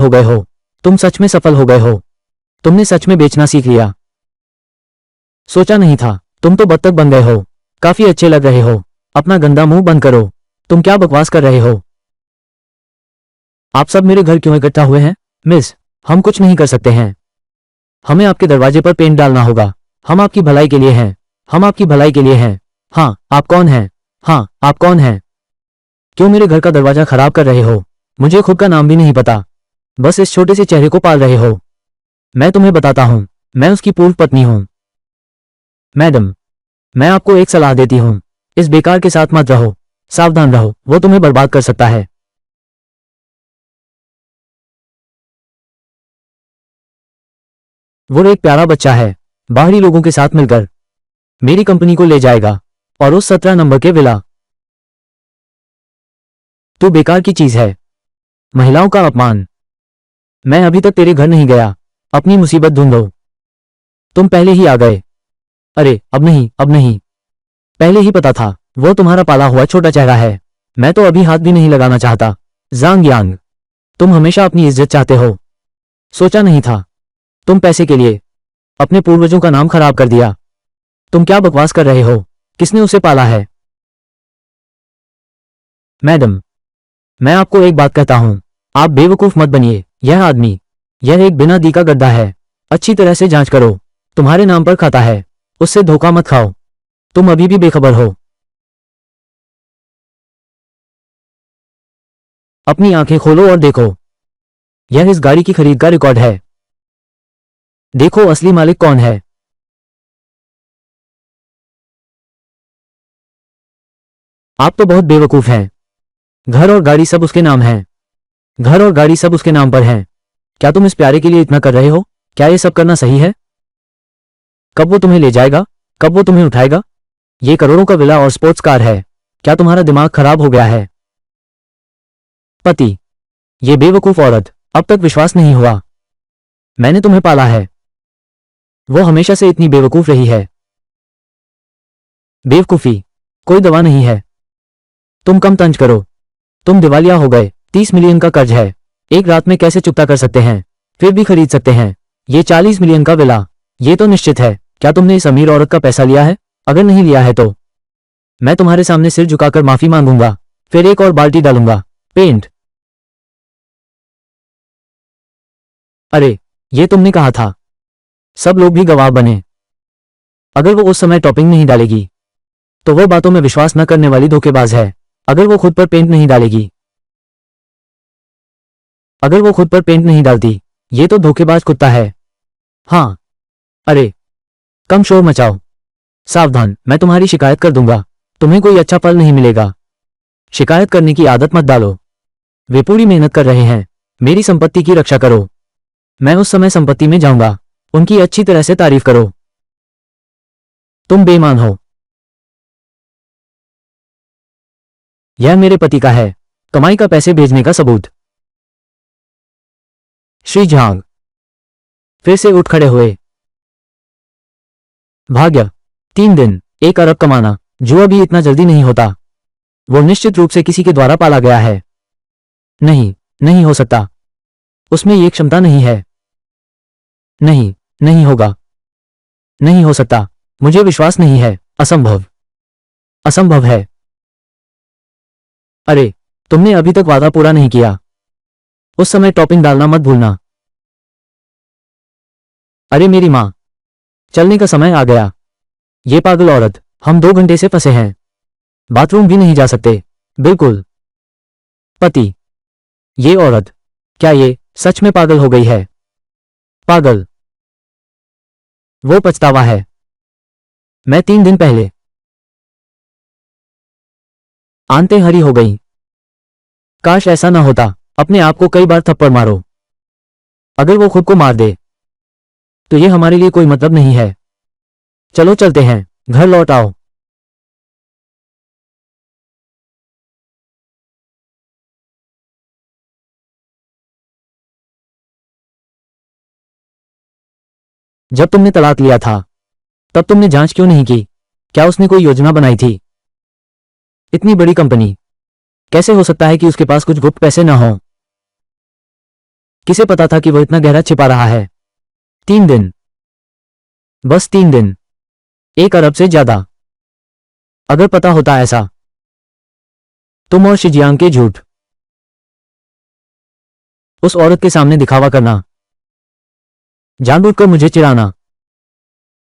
हो गए हो। तुम सच में सफल हो गए हो। तुमने सच में बेचना सीख लिया। सोचा नहीं था। तुम तो बत्तख बन गए हो। काफी अच्छे लग रहे हो। अपना गंदा मुंह बंद करो। तुम क्या बकवास कर रहे हो? आप सब मेरे घर क्यों इकट्ठा हुए हैं? मिस, हम कुछ नहीं कर सकते हैं। हमें आपके दरवाजे पर पेंट डालना होगा। हम आपकी भलाई के लिए हैं। हम आपकी भलाई के लिए हैं। हाँ, आप कौन हैं? हाँ, आप कौन हैं? क्यों मेरे घर का दरवाजा खराब कर रहे हो? मुझे खुद का नाम भी नहीं पता। बस इस छोटे से चेहरे को पाल रहे हो। मैं तुम्हें बताता हूं, मैं उसकी पूर्व पत्नी हूं। मैडम, मैं आपको एक सलाह देती हूं, इस बेकार के साथ मत रहो। सावधान रहो, वो तुम्हें बर्बाद कर सकता है। वो एक प्यारा बच्चा है। बाहरी लोगों के साथ मिलकर मेरी कंपनी को ले जाएगा। और उस 17 नंबर के विला। तू बेकार की चीज है। महिलाओं का अपमान। मैं अभी तक तेरे घर नहीं गया। अपनी मुसीबत ढूंढो। तुम पहले ही आ गए। अरे अब नहीं, अब नहीं। पहले ही पता था, वो तुम्हारा पाला हुआ छोटा चेहरा है। मैं तो अभी हाथ भी नहीं लगाना चाहता। जांग यांग, तुम हमेशा अपनी इज्जत चाहते हो। सोचा नहीं था। तुम पैसे के लिए अपने पूर्वजों का नाम खराब कर दिया। तुम क्या बकवास कर रहे हो? किसने उसे पाला है? मैडम, मैं आपको एक बात कहता हूं, आप बेवकूफ मत बनिए। यह एक बिना दी का गड्ढा है। अच्छी तरह से जांच करो। तुम्हारे नाम पर खाता है। उससे धोखा मत खाओ। तुम अभी भी बेखबर हो। अपनी आंखें खोलो और देखो। यह इस गाड़ी की खरीद का रिकॉर्ड है। देखो असली मालिक कौन है। आप तो बहुत बेवकूफ हैं। घर और गाड़ी सब उसके नाम है। घर और गाड़ी सब उसके नाम पर हैं। क्या तुम इस प्यारे के लिए इतना कर रहे हो? क्या ये सब करना सही है? कब वो तुम्हें ले जाएगा? कब वो तुम्हें उठाएगा? ये करोड़ों का विला और स्पोर्ट्स कार है। क्या तुम्हारा दिमाग खराब हो गया है? पति, ये बेवकूफ औरत, अब तक विश्वास नहीं हुआ। मैंने तुम्हें पाला है। वो हमेशा से इतनी बेवकूफ रही है। बेवकूफी कोई दवा नहीं है। तुम कम तंज करो। तुम दिवालिया हो गए। 30 मिलियन का कर्ज है। एक रात में कैसे चुकता कर सकते हैं? फिर भी खरीद सकते हैं ये 40 मिलियन का विला। ये तो निश्चित है। क्या तुमने इस अमीर औरत का पैसा लिया है? अगर नहीं लिया है तो मैं तुम्हारे सामने सिर झुकाकर माफी मांगूंगा। फिर एक और बाल्टी डालूंगा पेंट। अरे, ये तुमने कहा था। सब लोग भी गवाह बने। अगर वो उस समय टॉपिंग नहीं डालेगी तो वो बातों में विश्वास न करने वाली धोखेबाज है। अगर वो खुद पर पेंट नहीं डालेगी, अगर वो खुद पर पेंट नहीं डालती, ये तो धोखेबाज कुत्ता है। हाँ। अरे, कम शोर मचाओ। सावधान, मैं तुम्हारी शिकायत कर दूंगा। तुम्हें कोई अच्छा फल नहीं मिलेगा। शिकायत करने की आदत मत डालो। वे पूरी मेहनत कर रहे हैं। मेरी संपत्ति की रक्षा करो। मैं उस समय संपत्ति में जाऊंगा। उनकी अच्छी तरह से तारीफ करो। तुम बेईमान हो। यह मेरे पति का है। कमाई का पैसे भेजने का सबूत। श्री झांग फिर से उठ खड़े हुए। भाग्य, 3 दिन, 1 अरब कमाना, जुआ भी इतना जल्दी नहीं होता। वो निश्चित रूप से किसी के द्वारा पाला गया है। नहीं, नहीं हो सकता। उसमें ये क्षमता नहीं है। नहीं, नहीं होगा। नहीं हो सकता। मुझे विश्वास नहीं है। असंभव। असंभव है। अरे, तुमने अभी तक वादा पूरा नहीं किया। उस समय टॉपिंग डालना मत भूलना। अरे मेरी माँ, चलने का समय आ गया। ये पागल औरत, हम 2 घंटे से फंसे हैं। बाथरूम भी नहीं जा सकते। बिल्कुल। पति, ये औरत, क्या ये सच में पागल हो गई है? पागल। वो पछतावा है। मैं 3 दिन पहले आंतें हरी हो गईं। काश ऐसा ना होता। अपने आप को कई बार थप्पड़ मारो। अगर वो खुद को मार दे तो ये हमारे लिए कोई मतलब नहीं है। चलो चलते हैं, घर लौट आओ। जब तुमने तलाक लिया था तब तुमने जांच क्यों नहीं की? क्या उसने कोई योजना बनाई थी? इतनी बड़ी कंपनी, कैसे हो सकता है कि उसके पास कुछ गुप्त पैसे ना हों? किसे पता था कि वो इतना गहरा छिपा रहा है। 3 दिन, बस 3 दिन, 1 अरब से ज्यादा। अगर पता होता ऐसा, तुम और शिजियांग के झूठ, उस औरत के सामने दिखावा करना, जानबूझकर मुझे चिढ़ाना,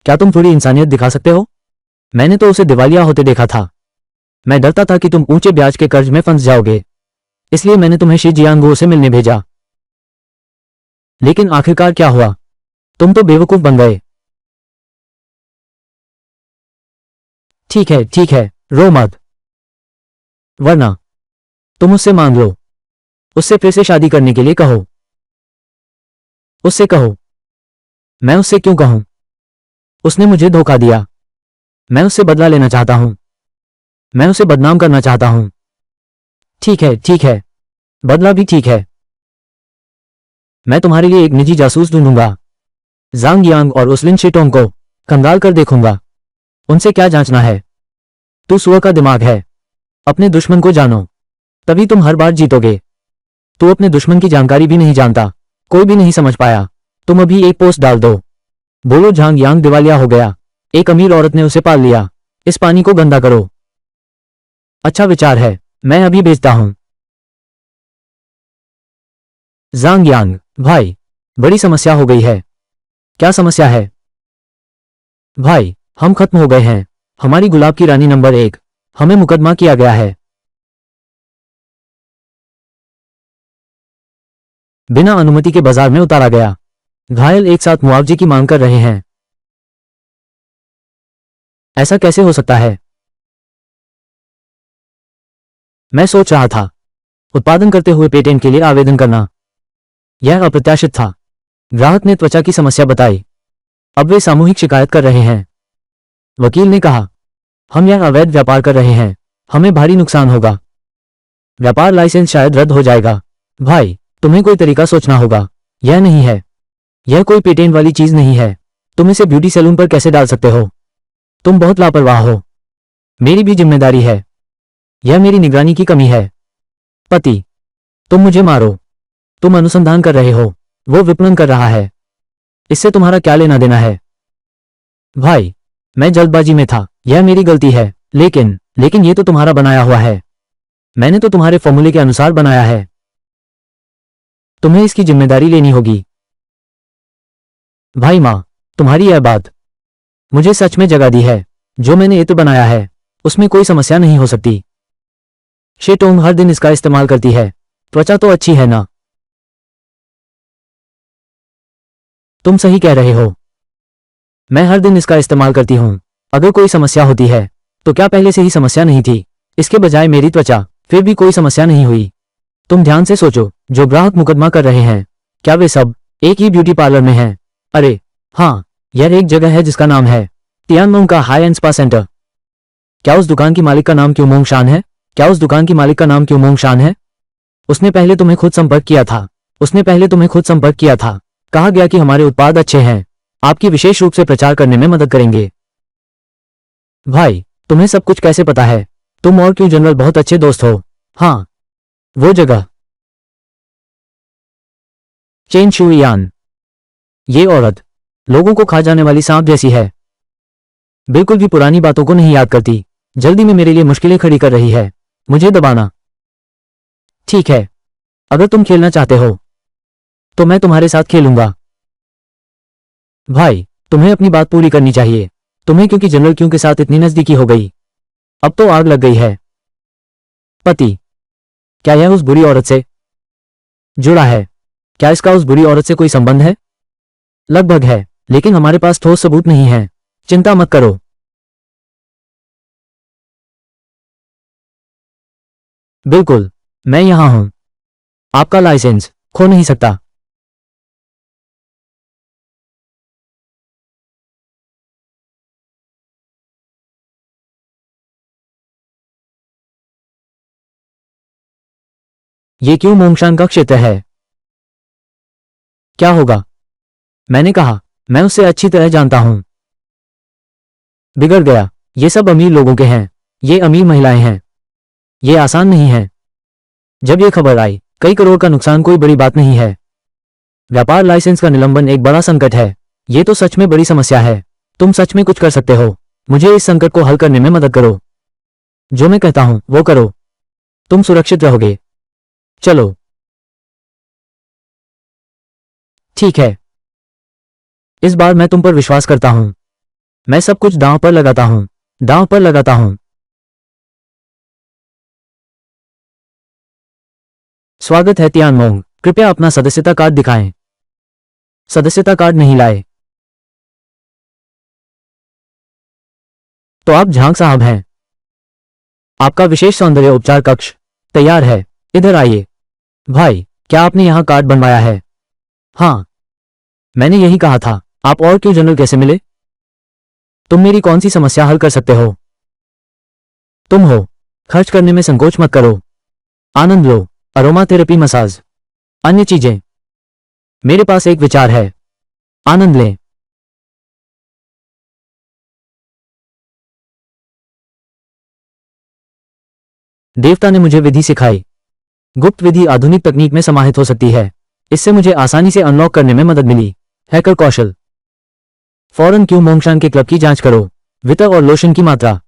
क्या तुम थोड़ी इंसानियत दिखा सकते हो? मैंने तो उसे दिवालिया होते देखा था। मैं डरता था कि तुम ऊंचे ब्याज के कर्ज में फंस जाओगे, इसलिए मैंने तुम्हें शी जियांगो से मिलने भेजा। लेकिन आखिरकार क्या हुआ? तुम तो बेवकूफ बन गए। ठीक है, रो मत, वरना तुम उससे मांग लो। उससे फिर से शादी करने के लिए कहो। उससे कहो। मैं उससे क्यों कहूं? उसने मुझे धोखा दिया। मैं उससे बदला लेना चाहता हूं। मैं उसे बदनाम करना चाहता हूं। ठीक है, बदला भी ठीक है। मैं तुम्हारे लिए एक निजी जासूस ढूंढूंगा। जांग यांग और उस लिन शिटोंग को कंगाल कर देखूंगा। उनसे क्या जांचना है? तू सुअर का दिमाग है। अपने दुश्मन को जानो, तभी तुम हर बार जीतोगे। तू अपने दुश्मन की जानकारी भी नहीं जानता, कोई भी नहीं समझ पाया। तुम अभी एक पोस्ट डाल दो, बोलो झांग यांग दिवालिया हो गया, एक अमीर औरत ने उसे पाल लिया। इस पानी को गंदा करो। अच्छा विचार है, मैं अभी भेजता हूं। जांग यांग, भाई, बड़ी समस्या हो गई है। क्या समस्या है? भाई, हम खत्म हो गए हैं। हमारी गुलाब की रानी नंबर 1, हमें मुकदमा किया गया है। बिना अनुमति के बाजार में उतारा गया। घायल एक साथ मुआवजे की मांग कर रहे हैं। ऐसा कैसे हो सकता है? मैं सोच रहा था उत्पादन करते हुए पेटेंट के लिए आवेदन करना। यह अप्रत्याशित था। ग्राहक ने त्वचा की समस्या बताई। अब वे सामूहिक शिकायत कर रहे हैं। वकील ने कहा, हम यह अवैध व्यापार कर रहे हैं, हमें भारी नुकसान होगा। व्यापार लाइसेंस शायद रद्द हो जाएगा। भाई, तुम्हें कोई तरीका सोचना होगा। यह नहीं है, यह कोई पेटेंट वाली चीज नहीं है। तुम इसे ब्यूटी सैलून पर कैसे डाल सकते हो? तुम बहुत लापरवाह हो। मेरी भी जिम्मेदारी है। यह मेरी निगरानी की कमी है। पति, तुम मुझे मारो। तुम अनुसंधान कर रहे हो, वो विपणन कर रहा है। इससे तुम्हारा क्या लेना देना है? भाई, मैं जल्दबाजी में था, यह मेरी गलती है। लेकिन ये तो तुम्हारा बनाया हुआ है। मैंने तो तुम्हारे फॉर्मूले के अनुसार बनाया है। तुम्हें इसकी जिम्मेदारी लेनी होगी। भाई माँ, तुम्हारी यह बात मुझे सच में जगा दी है। जो मैंने इत्र बनाया है, उसमें कोई समस्या नहीं हो सकती। शेटोंग हर दिन इसका इस्तेमाल करती है। त्वचा तो अच्छी है ना? तुम सही कह रहे हो। मैं हर दिन इसका इस्तेमाल करती हूं। अगर कोई समस्या होती है, तो क्या पहले से ही समस्या नहीं थी? इसके बजाय मेरी त्वचा, फिर भी कोई समस्या नहीं हुई। तुम ध्यान से सोचो, जो ग्राहक मुकदमा कर रहे हैं, क्या वे सब एक ही ब्यूटी पार्लर में हैं? अरे हाँ, यह एक जगह है जिसका नाम है तियानमोंग का हाई एंड स्पा सेंटर। क्या उस दुकान की मालिक का नाम क्यों मोंग शान है? क्या उस दुकान की मालिक का नाम क्यों मोंग शान है? उसने पहले तुम्हें खुद संपर्क किया था। कहा गया कि हमारे उत्पाद अच्छे हैं, आपकी विशेष रूप से प्रचार करने में मदद करेंगे। भाई, तुम्हें सब कुछ कैसे पता है? तुम और क्यों जनरल बहुत अच्छे दोस्त हो। हाँ, वो जगह, चेन शुइयान। ये औरत लोगों को खा जाने वाली सांप जैसी है। बिल्कुल भी पुरानी बातों को नहीं याद करती। जल्दी में मेरे लिए मुश्किलें खड़ी कर रही है। मुझे दबाना। ठीक है, अगर तुम खेलना चाहते हो, तो मैं तुम्हारे साथ खेलूंगा। भाई, तुम्हें अपनी बात पूरी करनी चाहिए। तुम्हें क्योंकि जनरल क्यों के साथ इतनी नजदीकी हो गई? अब तो आग लग गई है। पति, क्या यह उस बुरी औरत से जुड़ा है? क्या इसका उस बुरी औरत से कोई संबंध है? लगभग है, लेकिन हमारे पास ठोस सबूत नहीं है। चिंता मत करो। बिल्कुल, मैं यहां हूं। आपका लाइसेंस खो नहीं सकता। ये क्यों मोंगशान का क्षेत्र है? क्या होगा? मैंने कहा, मैं उसे अच्छी तरह जानता हूं। बिगड़ गया। ये सब अमीर लोगों के हैं। ये अमीर महिलाएं हैं। ये आसान नहीं है। जब ये खबर आई, कई करोड़ का नुकसान कोई बड़ी बात नहीं है। व्यापार लाइसेंस का निलंबन एक बड़ा संकट है। ये तो सच में बड़ी समस्या है। तुम सच में कुछ कर सकते हो। मुझे इस संकट को हल करने में मदद करो। जो मैं कहता हूं वो करो। तुम सुरक्षित रहोगे। चलो। ठीक है। इस बार मैं तुम पर विश्वास करता हूं। मैं सब कुछ दांव पर लगाता हूं। दांव पर लगाता हूं। स्वागत है तियानमोंग। कृपया अपना सदस्यता कार्ड दिखाएं। सदस्यता कार्ड नहीं लाए तो आप झांग साहब हैं। आपका विशेष सौंदर्य उपचार कक्ष तैयार है। इधर आइए। भाई, क्या आपने यहां कार्ड बनवाया है? हाँ, मैंने यही कहा था। आप और क्यों जनरल कैसे मिले? तुम मेरी कौन सी समस्या हल कर सकते हो? तुम हो। खर्च करने में संकोच मत करो। आनंद लो। अरोमा थेरेपी, मसाज, अन्य चीजें। मेरे पास एक विचार है। आनंद लें। देवता ने मुझे विधि सिखाई। गुप्त विधि आधुनिक तकनीक में समाहित हो सकती है। इससे मुझे आसानी से अनलॉक करने में मदद मिली। हैकर कौशल। फौरन क्यों मोंगशान के क्लब की जांच करो। वितर और लोशन की मात्रा।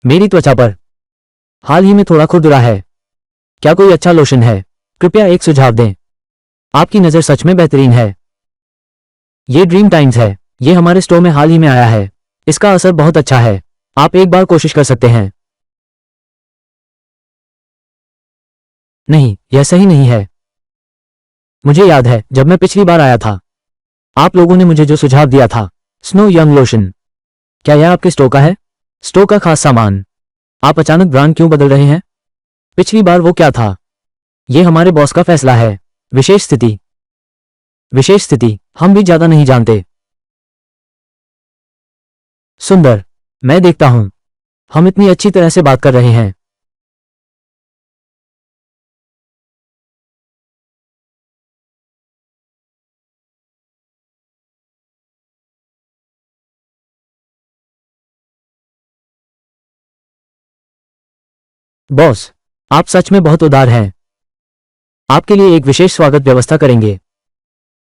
मेरी त्वचा पर हाल ही में थोड़ा खुरदुरा है। क्या कोई अच्छा लोशन है? कृपया एक सुझाव दें। आपकी नज़र सच में बेहतरीन है। ये ड्रीम टाइम्स है। ये हमारे स्टोर में हाल ही में आया है। इसका असर बहुत अच्छा है। आप एक बार कोशिश कर सकते हैं। नहीं, यह सही नहीं है। मुझे याद है जब मैं पिछली बार आया था, आप लोगों ने मुझे जो सुझाव दिया था, स्नो यंग लोशन। क्या यह आपके स्टोर का है? स्टोर का खास सामान। आप अचानक ब्रांड क्यों बदल रहे हैं? पिछली बार वो क्या था? यह हमारे बॉस का फैसला है। विशेष स्थिति। विशेष स्थिति, हम भी ज्यादा नहीं जानते। सुंदर। मैं देखता हूं। हम इतनी अच्छी तरह से बात कर रहे हैं। बॉस, आप सच में बहुत उदार हैं। आपके लिए एक विशेष स्वागत व्यवस्था करेंगे।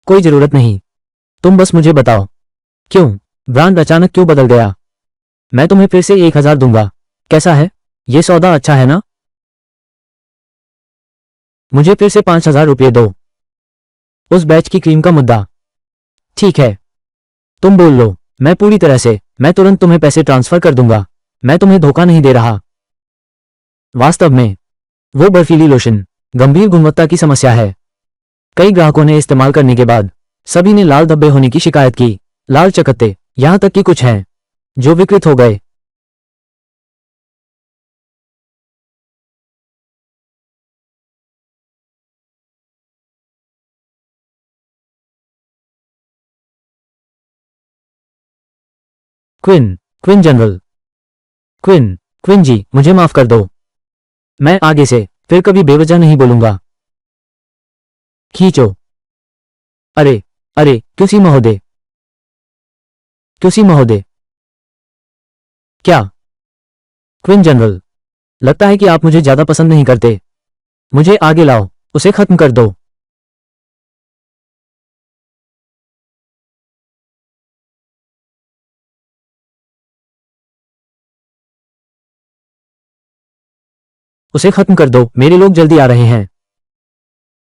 कोई जरूरत नहीं। तुम बस मुझे बताओ। क्यों? ब्रांड अचानक क्यों बदल गया? मैं तुम्हें फिर से 1000 दूंगा। कैसा है? ये सौदा अच्छा है ना? मुझे फिर से 5000 रुपये दो। उस बैच की क्रीम का मुद्दा। ठीक है। तुम बोल लो। मैं पूरी तरह से, मैं तुरंत तुम्हें पैसे ट्रांसफर कर दूंगा। मैं तुम्हें धोखा नहीं दे रहा। वास्तव में, वो बर्फीली लोशन गंभीर गुणवत्ता की समस्या है। कई ग्राहकों ने इस्तेमाल करने के बाद सभी ने लाल धब्बे होने की शिकायत की। लाल चकत्ते, यहां तक कि कुछ हैं जो विकृत हो गए। Queen, queen general. Queen, queen ji, मुझे माफ कर दो। मैं आगे से फिर कभी बेवजह नहीं बोलूंगा। खींचो। अरे, अरे, क्यूसी महोदय। क्यूसी महोदय। क्या? क्विन जनरल, लगता है कि आप मुझे ज्यादा पसंद नहीं करते। मुझे आगे लाओ। उसे खत्म कर दो। उसे खत्म कर दो। मेरे लोग जल्दी आ रहे हैं।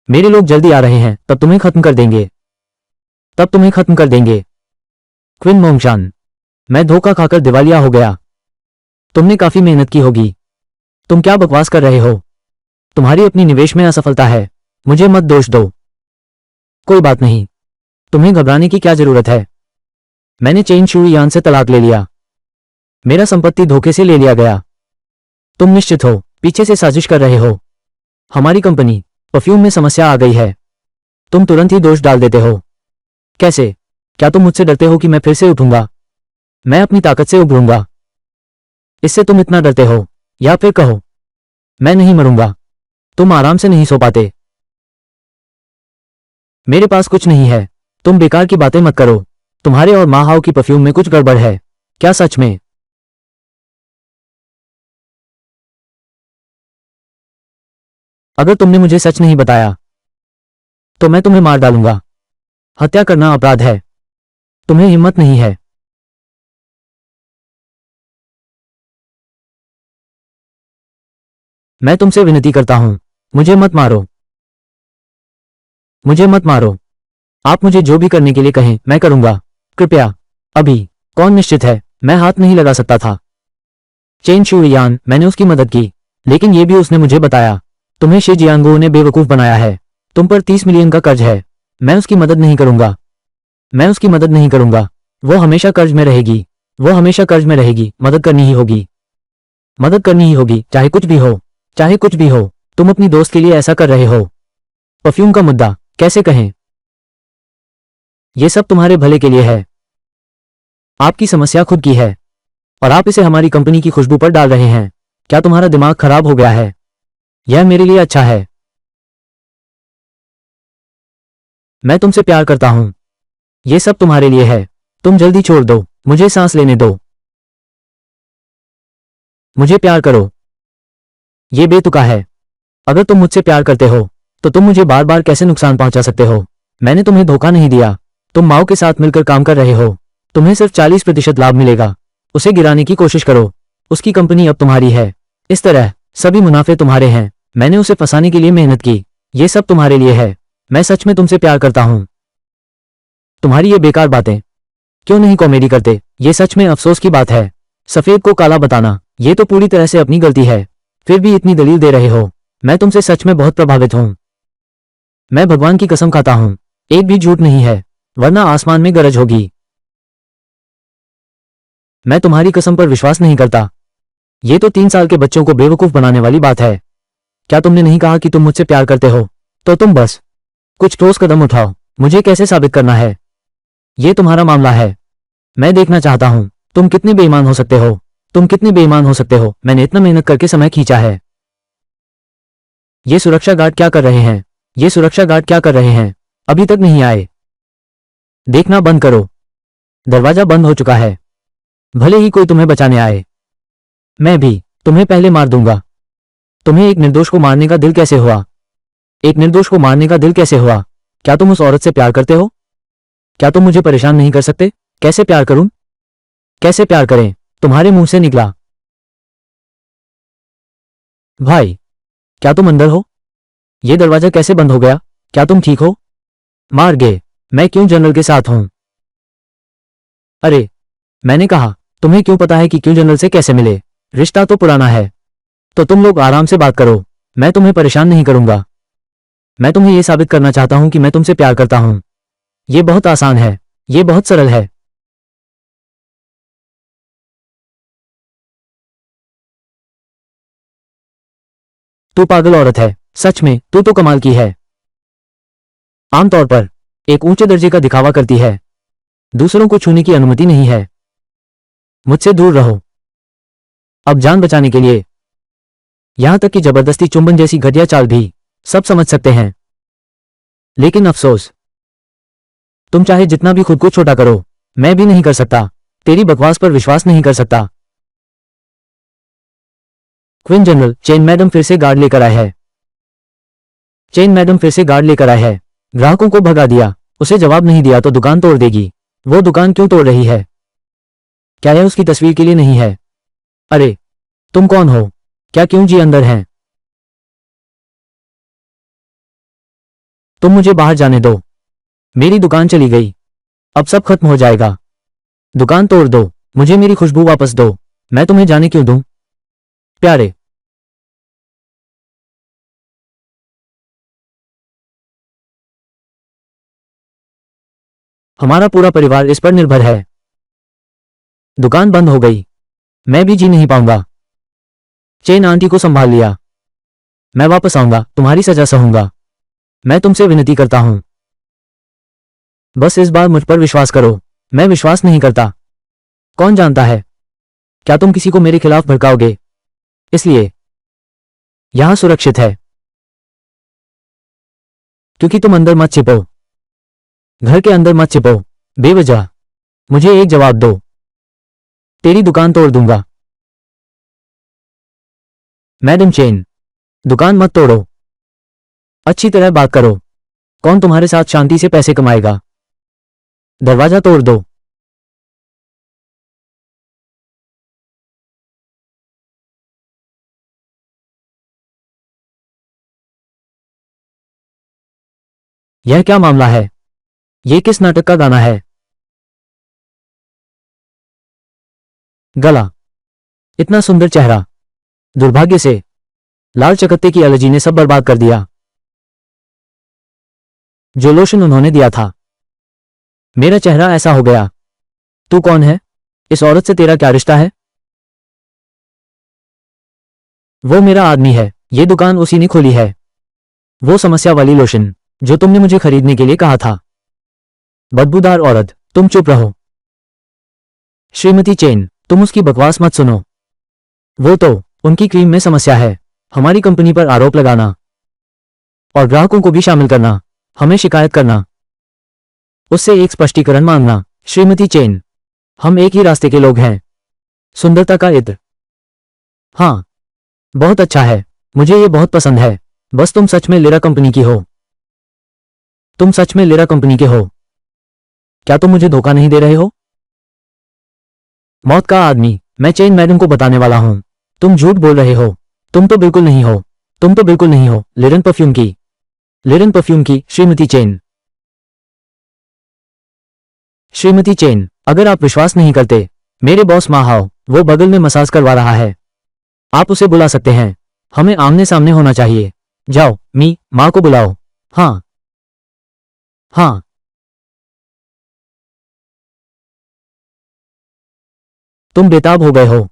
मेरे लोग जल्दी आ रहे हैं। तब तुम्हें खत्म कर देंगे। तब तुम्हें खत्म कर देंगे। क्विन मोंगशान, मैं धोखा खाकर दिवालिया हो गया। तुमने काफी मेहनत की होगी। तुम क्या बकवास कर रहे हो? तुम्हारी अपनी निवेश में असफलता है। मुझे मत दोष दो। कोई बात नहीं। तुम्हें घबराने की क्या जरूरत है? मैंने चेन शुई यान से तलाक ले लिया। मेरा संपत्ति धोखे से ले लिया गया। तुम निश्चित हो पीछे से साजिश कर रहे हो? हमारी कंपनी परफ्यूम में समस्या आ गई है। तुम तुरंत ही दोष डाल देते हो। कैसे? क्या तुम मुझसे डरते हो कि मैं फिर से उठूंगा? मैं अपनी ताकत से उभरूंगा। इससे तुम इतना डरते हो? या फिर कहो, मैं नहीं मरूंगा। तुम आराम से नहीं सो पाते। मेरे पास कुछ नहीं है। तुम बेकार की बातें मत करो। तुम्हारे और माहाओ की परफ्यूम में कुछ गड़बड़ है। क्या सच में? अगर तुमने मुझे सच नहीं बताया तो मैं तुम्हें मार डालूंगा। हत्या करना अपराध है। तुम्हें हिम्मत नहीं है। मैं तुमसे विनती करता हूं, मुझे मत मारो। मुझे मत मारो। आप मुझे जो भी करने के लिए कहें मैं करूंगा। कृपया। अभी। कौन निश्चित है? मैं हाथ नहीं लगा सकता था। चेन शुइयान, मैंने उसकी मदद की, लेकिन ये भी उसने मुझे बताया। तुम्हें शी जियांगो ने बेवकूफ बनाया है। तुम पर 30 मिलियन का कर्ज है। मैं उसकी मदद नहीं करूंगा। मैं उसकी मदद नहीं करूंगा। वो हमेशा कर्ज में रहेगी। वो हमेशा कर्ज में रहेगी। मदद करनी ही होगी। मदद करनी ही होगी, चाहे कुछ भी हो। चाहे कुछ भी हो। तुम अपनी दोस्त के लिए ऐसा कर रहे हो। परफ्यूम का मुद्दा, कैसे कहें? यह सब तुम्हारे भले के लिए है। आपकी समस्या खुद की है और आप इसे हमारी कंपनी की खुशबू पर डाल रहे हैं। क्या तुम्हारा दिमाग खराब हो गया है? यह मेरे लिए अच्छा है। मैं तुमसे प्यार करता हूं। यह सब तुम्हारे लिए है। तुम जल्दी छोड़ दो। मुझे सांस लेने दो। मुझे प्यार करो। यह बेतुका है। अगर तुम मुझसे प्यार करते हो तो तुम मुझे बार बार कैसे नुकसान पहुंचा सकते हो? मैंने तुम्हें धोखा नहीं दिया। तुम माओ के साथ मिलकर काम कर रहे हो। तुम्हें सिर्फ 40% लाभ मिलेगा। उसे गिराने की कोशिश करो। उसकी कंपनी अब तुम्हारी है। इस तरह सभी मुनाफे तुम्हारे हैं। मैंने उसे फंसाने के लिए मेहनत की। ये सब तुम्हारे लिए है। मैं सच में तुमसे प्यार करता हूं। तुम्हारी ये बेकार बातें। क्यों नहीं कॉमेडी करते? ये सच में अफसोस की बात है। सफेद को काला बताना, ये तो पूरी तरह से अपनी गलती है। फिर भी इतनी दलील दे रहे हो। मैं तुमसे सच में बहुत प्रभावित हूं। मैं भगवान की कसम खाता हूं, एक भी झूठ नहीं है, वरना आसमान में गरज होगी। मैं तुम्हारी कसम पर विश्वास नहीं करता। ये तो 3 साल के बच्चों को बेवकूफ बनाने वाली बात है। क्या तुमने नहीं कहा कि तुम मुझसे प्यार करते हो? तो तुम बस कुछ ठोस कदम उठाओ। मुझे कैसे साबित करना है? ये तुम्हारा मामला है। मैं देखना चाहता हूं तुम कितने बेईमान हो सकते हो। तुम कितने बेईमान हो सकते हो। मैंने इतना मेहनत करके समय खींचा है। ये सुरक्षा गार्ड क्या कर रहे हैं? ये सुरक्षा गार्ड क्या कर रहे हैं? अभी तक नहीं आए। देखना बंद करो। दरवाजा बंद हो चुका है। भले ही कोई तुम्हें बचाने आए, मैं भी तुम्हें पहले मार दूंगा। तुम्हें एक निर्दोष को मारने का दिल कैसे हुआ? एक निर्दोष को मारने का दिल कैसे हुआ? क्या तुम उस औरत से प्यार करते हो? क्या तुम मुझे परेशान नहीं कर सकते? कैसे प्यार करूं? कैसे प्यार करें? तुम्हारे मुंह से निकला। भाई, क्या तुम अंदर हो? ये दरवाजा कैसे बंद हो गया? क्या तुम ठीक हो? मार गए। मैं क्यों जनरल के साथ हूं? अरे, मैंने कहा, तुम्हें क्यों पता है कि क्यों जनरल से कैसे मिले? रिश्ता तो पुराना है। तो तुम लोग आराम से बात करो। मैं तुम्हें परेशान नहीं करूंगा। मैं तुम्हें यह साबित करना चाहता हूं कि मैं तुमसे प्यार करता हूं। यह बहुत आसान है। यह बहुत सरल है। तू पागल औरत है। सच में तू तो कमाल की है। आमतौर पर एक ऊंचे दर्जे का दिखावा करती है। दूसरों को छूने की अनुमति नहीं है। मुझसे दूर रहो। अब जान बचाने के लिए। यहां तक कि जबरदस्ती चुंबन जैसी घटिया चाल भी सब समझ सकते हैं। लेकिन अफसोस, तुम चाहे जितना भी खुद को छोटा करो, मैं भी नहीं कर सकता। तेरी बकवास पर विश्वास नहीं कर सकता। क्वीन जनरल, चेन मैडम फिर से गार्ड लेकर आए हैं। चेन मैडम फिर से गार्ड लेकर आए हैं। ग्राहकों को भगा दिया। उसे जवाब नहीं दिया तो दुकान तोड़ देगी। वो दुकान क्यों तोड़ रही है? क्या यह उसकी तस्वीर के लिए नहीं है? अरे, तुम कौन हो? क्या क्यों जी अंदर हैं? तुम मुझे बाहर जाने दो। मेरी दुकान चली गई। अब सब खत्म हो जाएगा। दुकान तोड़ दो। मुझे मेरी खुशबू वापस दो। मैं तुम्हें जाने क्यों दूं? प्यारे, हमारा पूरा परिवार इस पर निर्भर है। दुकान बंद हो गई। मैं भी जी नहीं पाऊंगा। चेन आंटी को संभाल लिया। मैं वापस आऊंगा, तुम्हारी सजा सहूंगा। मैं तुमसे विनती करता हूं, बस इस बार मुझ पर विश्वास करो। मैं विश्वास नहीं करता। कौन जानता है, क्या तुम किसी को मेरे खिलाफ भड़काओगे? इसलिए यहां सुरक्षित है। क्योंकि तुम अंदर मत छिपो। घर के अंदर मत छिपो। बेवजह। मुझे एक जवाब दो। तेरी दुकान तोड़ दूंगा। मैडम चेन, दुकान मत तोड़ो। अच्छी तरह बात करो। कौन तुम्हारे साथ शांति से पैसे कमाएगा? दरवाजा तोड़ दो। यह क्या मामला है? यह किस नाटक का गाना है? गला, इतना सुंदर चेहरा, दुर्भाग्य से लाल चकत्ते की एलर्जी ने सब बर्बाद कर दिया। जो लोशन उन्होंने दिया था, मेरा चेहरा ऐसा हो गया। तू कौन है? इस औरत से तेरा क्या रिश्ता है? वो मेरा आदमी है, ये दुकान उसी ने खोली है। वो समस्या वाली लोशन जो तुमने मुझे खरीदने के लिए कहा था। बदबूदार औरत, तुम चुप रहो। श्रीमती चेन, तुम उसकी बकवास मत सुनो। वो तो उनकी क्रीम में समस्या है। हमारी कंपनी पर आरोप लगाना और ग्राहकों को भी शामिल करना, हमें शिकायत करना, उससे एक स्पष्टीकरण मांगना। श्रीमती चेन, हम एक ही रास्ते के लोग हैं। सुंदरता का इत्र। हाँ, बहुत अच्छा है, मुझे ये बहुत पसंद है। बस तुम सच में लिरा कंपनी की हो। तुम सच में लिरा कंपनी के हो। क्या तुम मुझे धोखा नहीं दे रहे हो? मौत का आदमी, मैं चेन मैडम को बताने वाला हूं। तुम झूठ बोल रहे हो। तुम तो बिल्कुल नहीं हो। तुम तो बिल्कुल नहीं हो। लिरन परफ्यूम की, लिरन परफ्यूम की श्रीमती चेन। श्रीमती चेन, अगर आप विश्वास नहीं करते, मेरे बॉस माहाओ, वो बगल में मसाज करवा रहा है। आप उसे बुला सकते हैं। हमें आमने सामने होना चाहिए। जाओ, माँ को बुलाओ। हाँ, हाँ। तुम बेताब हो गए हो।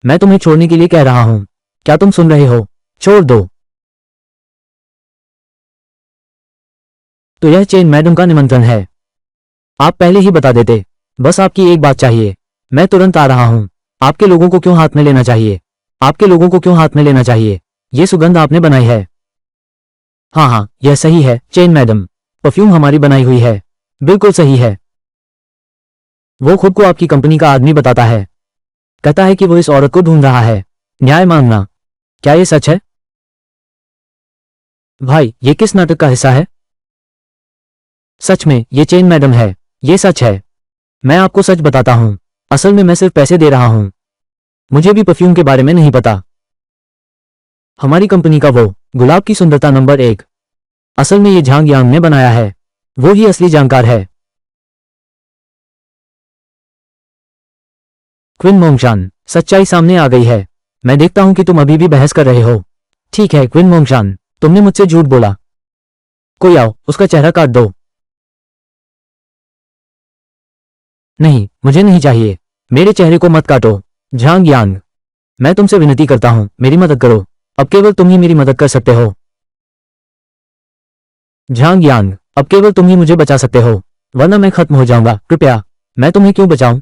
मैं तुम्हें छोड़ने के लिए कह रहा हूं। क्या तुम सुन रहे हो? छोड़ दो। तो यह चेन मैडम का निमंत्रण है। आप पहले ही बता देते। बस आपकी एक बात चाहिए। मैं तुरंत आ रहा हूं। आपके लोगों को क्यों हाथ में लेना चाहिए? आपके लोगों को क्यों हाथ में लेना चाहिए? ये सुगंध आपने बनाई है। हाँ हाँ, यह सही है चेन मैडम। परफ्यूम हमारी बनाई हुई है। बिल्कुल सही है। वो खुद को आपकी कंपनी का आदमी बताता है। कहता है कि वो इस औरत को ढूंढ रहा है। न्याय मांगना। क्या ये सच है? भाई, ये किस नाटक का हिस्सा है? सच में ये चेन मैडम है। ये सच है। मैं आपको सच बताता हूं। असल में मैं सिर्फ पैसे दे रहा हूं। मुझे भी परफ्यूम के बारे में नहीं पता। हमारी कंपनी का वो गुलाब की सुंदरता नंबर 1, असल में ये झांग यांग ने बनाया है। वो ही असली जानकार है। क्विन मोंगशान, सच्चाई सामने आ गई है। मैं देखता हूं कि तुम अभी भी बहस कर रहे हो। ठीक है क्विन मोंगशान, तुमने मुझसे झूठ बोला। कोई आओ, उसका चेहरा काट दो। नहीं, मुझे नहीं चाहिए। मेरे चेहरे को मत काटो। झांग यांग, मैं तुमसे विनती करता हूं, मेरी मदद करो। अब केवल तुम ही मेरी मदद कर सकते हो। झांग यांग, अब केवल तुम ही मुझे बचा सकते हो, वरना मैं खत्म हो जाऊंगा। कृपया। मैं तुम्हें क्यों बचाऊं?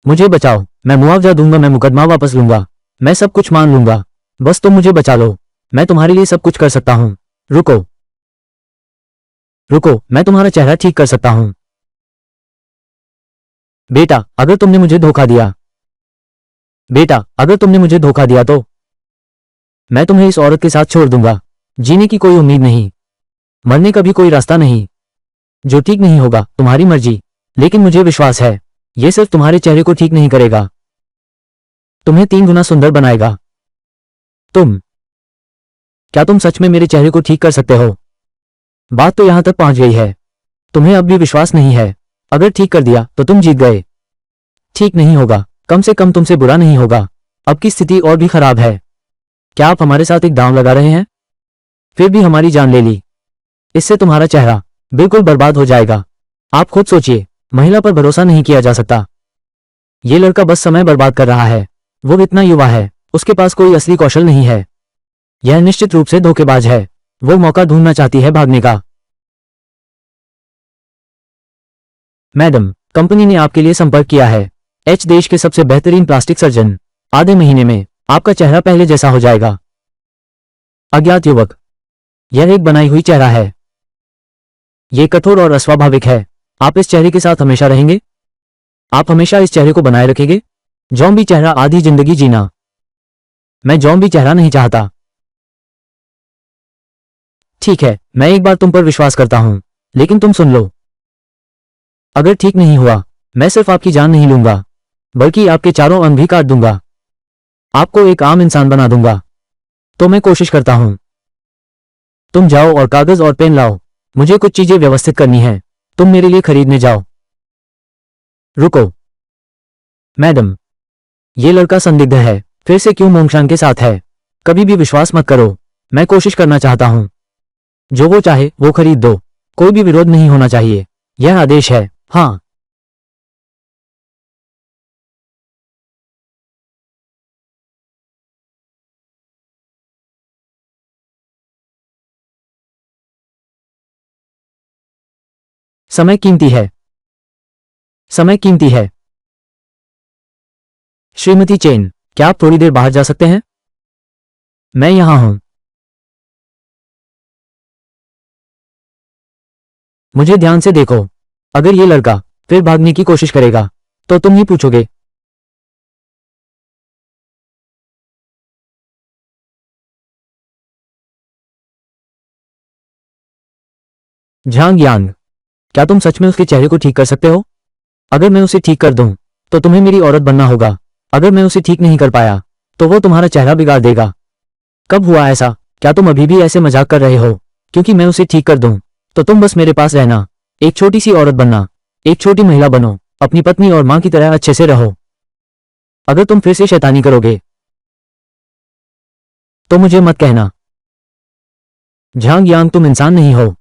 मुझे बचाओ। मैं मुआवजा दूंगा, मैं मुकदमा वापस लूंगा, मैं सब कुछ मान लूंगा। बस तुम मुझे बचा लो। मैं तुम्हारे लिए सब कुछ कर सकता हूं। रुको, रुको, मैं तुम्हारा चेहरा ठीक कर सकता हूं। बेटा, अगर तुमने मुझे धोखा दिया, बेटा, अगर तुमने मुझे धोखा दिया तो मैं तुम्हें इस औरत के साथ छोड़ दूंगा। जीने की कोई उम्मीद नहीं, मरने का भी कोई रास्ता नहीं। जो ठीक नहीं होगा, तुम्हारी मर्जी, लेकिन मुझे विश्वास है, यह सिर्फ तुम्हारे चेहरे को ठीक नहीं करेगा, तुम्हें 3 गुना सुंदर बनाएगा। क्या तुम सच में मेरे चेहरे को ठीक कर सकते हो? बात तो यहां तक पहुंच गई है। तुम्हें अब भी विश्वास नहीं है। अगर ठीक कर दिया तो तुम जीत गए। ठीक नहीं होगा, कम से कम तुमसे बुरा नहीं होगा। अब की स्थिति और भी खराब है। क्या आप हमारे साथ एक दांव लगा रहे हैं? फिर भी हमारी जान ले ली। इससे तुम्हारा चेहरा बिल्कुल बर्बाद हो जाएगा। आप खुद सोचिए, महिला पर भरोसा नहीं किया जा सकता। ये लड़का बस समय बर्बाद कर रहा है। वो इतना युवा है, उसके पास कोई असली कौशल नहीं है। यह निश्चित रूप से धोखेबाज है। वो मौका ढूंढना चाहती है भागने का। मैडम, कंपनी ने आपके लिए संपर्क किया है। एच देश के सबसे बेहतरीन प्लास्टिक सर्जन। आधे महीने में आपका चेहरा पहले जैसा हो जाएगा। अज्ञात युवक, यह एक बनाई हुई चेहरा है। यह कठोर और अस्वाभाविक है। आप इस चेहरे के साथ हमेशा रहेंगे? आप हमेशा इस चेहरे को बनाए रखेंगे? जॉम्बी चेहरा, आधी जिंदगी जीना। मैं जॉम्बी चेहरा नहीं चाहता। ठीक है, मैं एक बार तुम पर विश्वास करता हूं, लेकिन तुम सुन लो। अगर ठीक नहीं हुआ, मैं सिर्फ आपकी जान नहीं लूंगा, बल्कि आपके चारों अंग भी काट दूंगा, आपको एक आम इंसान बना दूंगा। तो मैं कोशिश करता हूं। तुम जाओ और कागज और पेन लाओ, मुझे कुछ चीजें व्यवस्थित करनी है। तुम मेरे लिए खरीदने जाओ। रुको मैडम, ये लड़का संदिग्ध है, फिर से क्यों मोंगशान के साथ है? कभी भी विश्वास मत करो, मैं कोशिश करना चाहता हूं। जो वो चाहे वो खरीद दो, कोई भी विरोध नहीं होना चाहिए, यह आदेश है। हाँ। समय कीमती है, समय कीमती है। श्रीमती चेन, क्या आप थोड़ी देर बाहर जा सकते हैं? मैं यहां हूं। मुझे ध्यान से देखो, अगर ये लड़का फिर भागने की कोशिश करेगा तो तुम ही पूछोगे। झांग यांग, क्या तुम सच में उसके चेहरे को ठीक कर सकते हो? अगर मैं उसे ठीक कर दूं तो तुम्हें मेरी औरत बनना होगा। अगर मैं उसे ठीक नहीं कर पाया तो वो तुम्हारा चेहरा बिगाड़ देगा। कब हुआ ऐसा? क्या तुम अभी भी ऐसे मजाक कर रहे हो? क्योंकि मैं उसे ठीक कर दूं तो तुम बस मेरे पास रहना, एक छोटी सी औरत बनना, एक छोटी महिला बनो, अपनी पत्नी और मां की तरह अच्छे से रहो। अगर तुम फिर से शैतानी करोगे तो मुझे मत कहना। झांग यांग, तुम इंसान नहीं हो।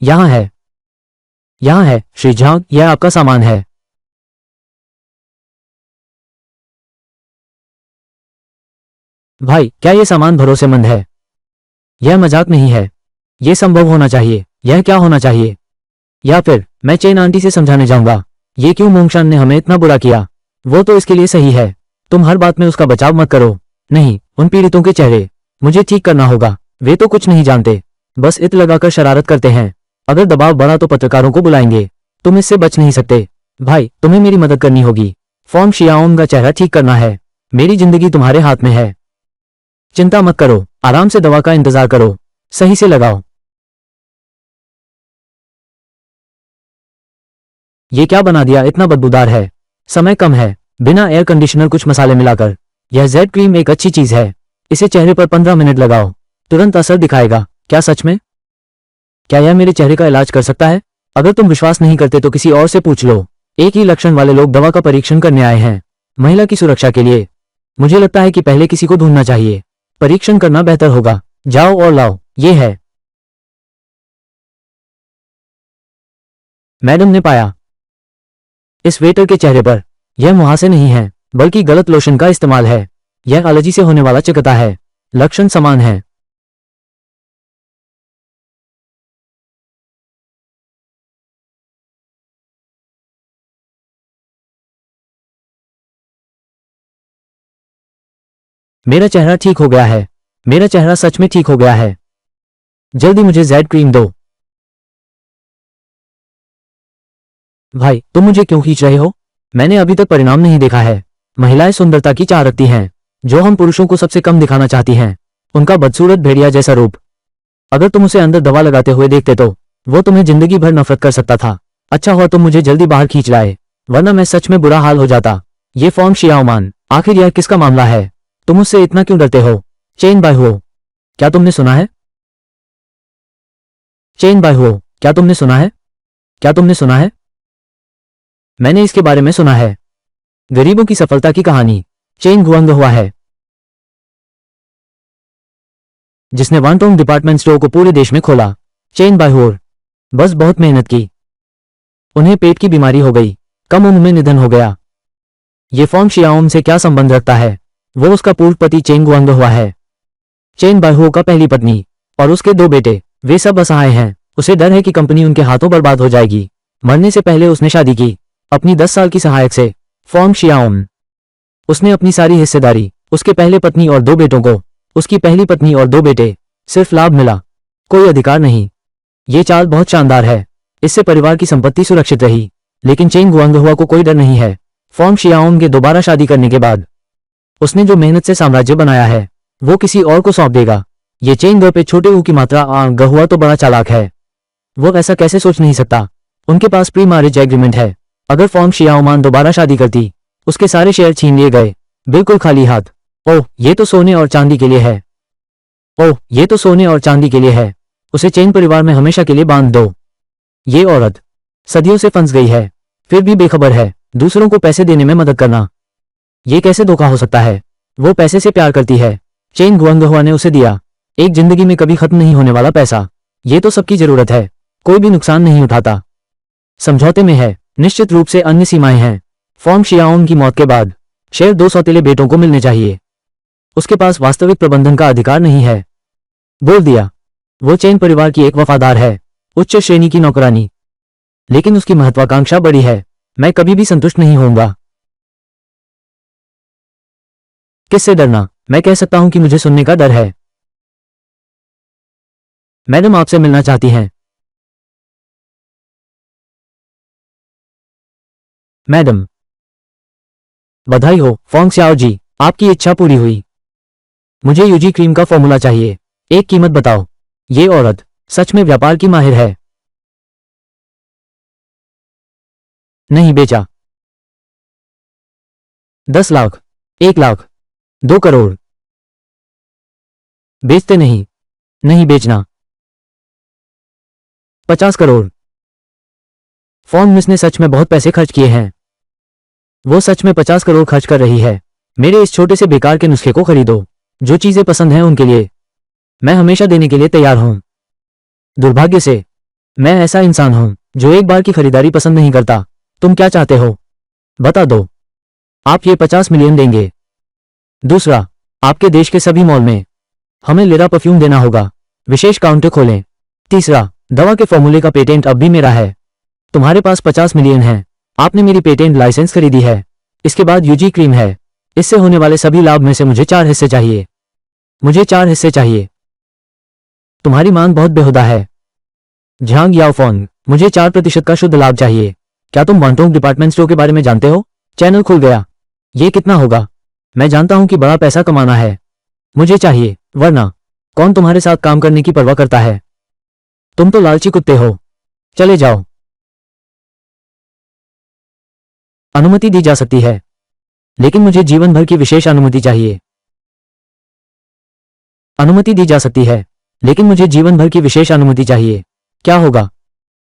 यहां है, यहां है श्री झांग, यह आपका सामान है। भाई, क्या यह सामान भरोसेमंद है? यह मजाक नहीं है, यह संभव होना चाहिए। यह क्या होना चाहिए? या फिर मैं चेन आंटी से समझाने जाऊंगा। ये क्यों मोंगशान ने हमें इतना बुरा किया? वो तो इसके लिए सही है। तुम हर बात में उसका बचाव मत करो। नहीं, उन पीड़ितों के चेहरे मुझे ठीक करना होगा। वे तो कुछ नहीं जानते, बस इत लगाकर शरारत करते हैं। अगर दबाव बढ़ा तो पत्रकारों को बुलाएंगे। तुम इससे बच नहीं सकते। भाई, तुम्हें मेरी मदद करनी होगी। फॉर्म शियाओंग का चेहरा ठीक करना है। मेरी जिंदगी तुम्हारे हाथ में है। चिंता मत करो, आराम से दवा का इंतजार करो, सही से लगाओ। ये क्या बना दिया? इतना बदबूदार है। समय कम है, बिना एयर कंडीशनर कुछ मसाले मिलाकर। यह जेड क्रीम एक अच्छी चीज है। इसे चेहरे पर 15 मिनट लगाओ, तुरंत असर दिखाएगा। क्या सच में? क्या यह मेरे चेहरे का इलाज कर सकता है? अगर तुम विश्वास नहीं करते तो किसी और से पूछ लो। एक ही लक्षण वाले लोग दवा का परीक्षण करने आए हैं, महिला की सुरक्षा के लिए। मुझे लगता है कि पहले किसी को ढूंढना चाहिए। परीक्षण करना बेहतर होगा। जाओ और लाओ। ये है। मैडम ने पाया इस वेटर के चेहरे पर यह मुहासे नहीं है, बल्कि गलत लोशन का इस्तेमाल है। यह एलर्जी से होने वाला चिकता है। लक्षण समान है। मेरा चेहरा ठीक हो गया है। मेरा चेहरा सच में ठीक हो गया है। जल्दी मुझे जेड क्रीम दो। भाई, तुम मुझे क्यों खींच रहे हो? मैंने अभी तक परिणाम नहीं देखा है। महिलाएं सुंदरता की चाह रखती हैं, जो हम पुरुषों को सबसे कम दिखाना चाहती हैं। उनका बदसूरत भेड़िया जैसा रूप। अगर तुम उसे अंदर दवा लगाते हुए देखते तो वो तुम्हें जिंदगी भर नफरत कर सकता था। अच्छा हुआ तुम मुझे जल्दी बाहर खींच लाए, वरना मैं सच में बुरा हाल हो जाता। ये फॉर्म शियाओमान, आखिर यह किसका मामला है? तुम उससे इतना क्यों डरते हो? चेन बायहुओ, क्या तुमने सुना है? चेन बायहुओ, क्या तुमने सुना है? क्या तुमने सुना है? मैंने इसके बारे में सुना है। गरीबों की सफलता की कहानी। चेन गुआंग हुआ है, जिसने वांटोंग डिपार्टमेंट स्टोर को पूरे देश में खोला। चेन बायहुओर बस बहुत मेहनत की। उन्हें पेट की बीमारी हो गई, कम उम्र में निधन हो गया। ये फॉर्म शियाओम से क्या संबंध रखता है? वो उसका पूर्व पति चेन गुआंग हुआ है। चेन बायहुओ का पहली पत्नी और उसके 2 बेटे, वे सब असहाय हैं। उसे डर है कि कंपनी उनके हाथों बर्बाद हो जाएगी। मरने से पहले उसने शादी की अपनी 10 साल की सहायक से, फॉर्म शियाओम। उसने अपनी सारी हिस्सेदारी उसके पहले पत्नी और 2 बेटों को, उसकी पहली पत्नी और 2 बेटे, सिर्फ लाभ मिला, कोई अधिकार नहीं। ये चाल बहुत शानदार है। इससे परिवार की संपत्ति सुरक्षित रही। लेकिन चेन गुआंगहुआ को कोई डर नहीं है। फॉर्म शियाओंग के दोबारा शादी करने के बाद उसने जो मेहनत से साम्राज्य बनाया है वो किसी और को सौंप देगा। ये चेन ग पे छोटे ऊ की मात्रा गहुआ तो बड़ा चालाक है। वो ऐसा कैसे सोच नहीं सकता। उनके पास प्री मैरिज एग्रीमेंट है। अगर फॉर्म शियाओमान दोबारा शादी करती उसके सारे शेयर छीन लिए गए, बिल्कुल खाली हाथ। ओह ये तो सोने और चांदी के लिए है। ओह ये तो सोने और चांदी के लिए है। उसे चेन परिवार में हमेशा के लिए बांध दो। ये औरत सदियों से फंस गई है, फिर भी बेखबर है। दूसरों को पैसे देने में मदद करना, ये कैसे धोखा हो सकता है। वो पैसे से प्यार करती है। चेन गुआंगहुआ ने उसे दिया एक जिंदगी में कभी खत्म नहीं होने वाला पैसा। ये तो सबकी जरूरत है, कोई भी नुकसान नहीं उठाता। समझौते में है, निश्चित रूप से अन्य सीमाएं हैं। फॉर्म शियाओंग की मौत के बाद शेर 2 सौतेले बेटों को मिलने चाहिए। उसके पास वास्तविक प्रबंधन का अधिकार नहीं है। बोल दिया। वो चेन परिवार की एक वफादार है, उच्च श्रेणी की नौकरानी, लेकिन उसकी महत्वाकांक्षा बड़ी है। मैं कभी भी संतुष्ट नहीं होऊंगा। किससे डरना? मैं कह सकता हूं कि मुझे सुनने का डर है। मैडम आपसे मिलना चाहती हैं। मैडम बधाई हो फॉन्ग स्याओ जी, आपकी इच्छा पूरी हुई। मुझे यूजी क्रीम का फॉर्मूला चाहिए। एक कीमत बताओ। ये औरत सच में व्यापार की माहिर है। नहीं बेचा। 10 लाख, 1 लाख, 2 करोड़। बेचते नहीं। नहीं बेचना। 50 करोड़। फॉर्म मिस ने सच में बहुत पैसे खर्च किए हैं। वो सच में 50 करोड़ खर्च कर रही है। मेरे इस छोटे से बेकार के नुस्खे को खरीदो। जो चीजें पसंद हैं उनके लिए मैं हमेशा देने के लिए तैयार हूं। दुर्भाग्य से मैं ऐसा इंसान हूं जो एक बार की खरीदारी पसंद नहीं करता। तुम क्या चाहते हो? बता दो। आप ये 50 मिलियन देंगे। दूसरा, आपके देश के सभी मॉल में हमें लिरा परफ्यूम देना होगा। विशेष काउंटर खोलें। तीसरा, दवा के फॉर्मूले का पेटेंट अब भी मेरा है। तुम्हारे पास 50 मिलियन है। आपने मेरी पेटेंट लाइसेंस खरीदी है। इसके बाद यूजी क्रीम है। इससे होने वाले सभी लाभ में से मुझे 4 हिस्से चाहिए। मुझे 4 हिस्से चाहिए। तुम्हारी मांग बहुत बेहुदा है झांग याओफोंग। मुझे 4% का शुद्ध लाभ चाहिए। क्या तुम वांटोंग डिपार्टमेंट स्टोर के बारे में जानते हो? चैनल खुल गया। ये कितना होगा? मैं जानता हूं कि बड़ा पैसा कमाना है। मुझे चाहिए, वरना कौन तुम्हारे साथ काम करने की परवाह करता है? तुम तो लालची कुत्ते हो। चले जाओ। अनुमति दी जा सकती है, लेकिन मुझे जीवन भर की विशेष अनुमति चाहिए। अनुमति दी जा सकती है, लेकिन मुझे जीवन भर की विशेष अनुमति चाहिए। क्या होगा?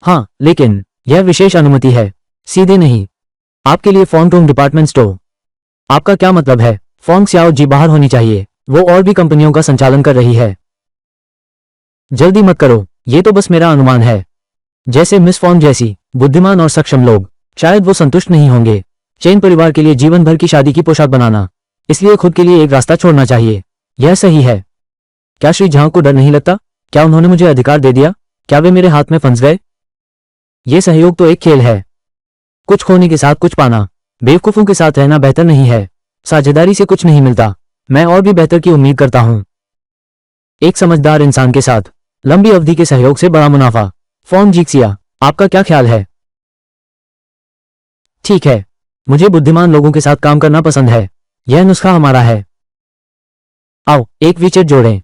हाँ, लेकिन यह विशेश अनुमति है, सीधे नहीं। आपके लिए फॉन्टोंग डिपार्टमेंट स्टोर। आपका क्या मतलब है? फॉन्ग स्याओ जी बाहर होनी चाहिए। वो और भी कंपनियों का संचालन कर रही है। जल्दी मत करो, ये तो बस मेरा अनुमान है। जैसे मिस फॉन्ग जैसी बुद्धिमान और सक्षम लोग शायद वो संतुष्ट नहीं होंगे। चेन परिवार के लिए जीवन भर की शादी की पोशाक बनाना, इसलिए खुद के लिए एक रास्ता छोड़ना चाहिए। यह सही है। क्या श्री झांग को डर नहीं लगता? क्या उन्होंने मुझे अधिकार दे दिया? क्या वे मेरे हाथ में फंस गए? ये सहयोग तो एक खेल है। कुछ खोने के साथ कुछ पाना। बेवकूफों के साथ रहना बेहतर नहीं है। साझेदारी से कुछ नहीं मिलता। मैं और भी बेहतर की उम्मीद करता हूं। एक समझदार इंसान के साथ लंबी अवधि के सहयोग से बड़ा मुनाफा। फॉर्म जीक्सिया, आपका क्या ख्याल है? ठीक है, मुझे बुद्धिमान लोगों के साथ काम करना पसंद है। यह नुस्खा हमारा है। आओ एक विचेट जोड़ें।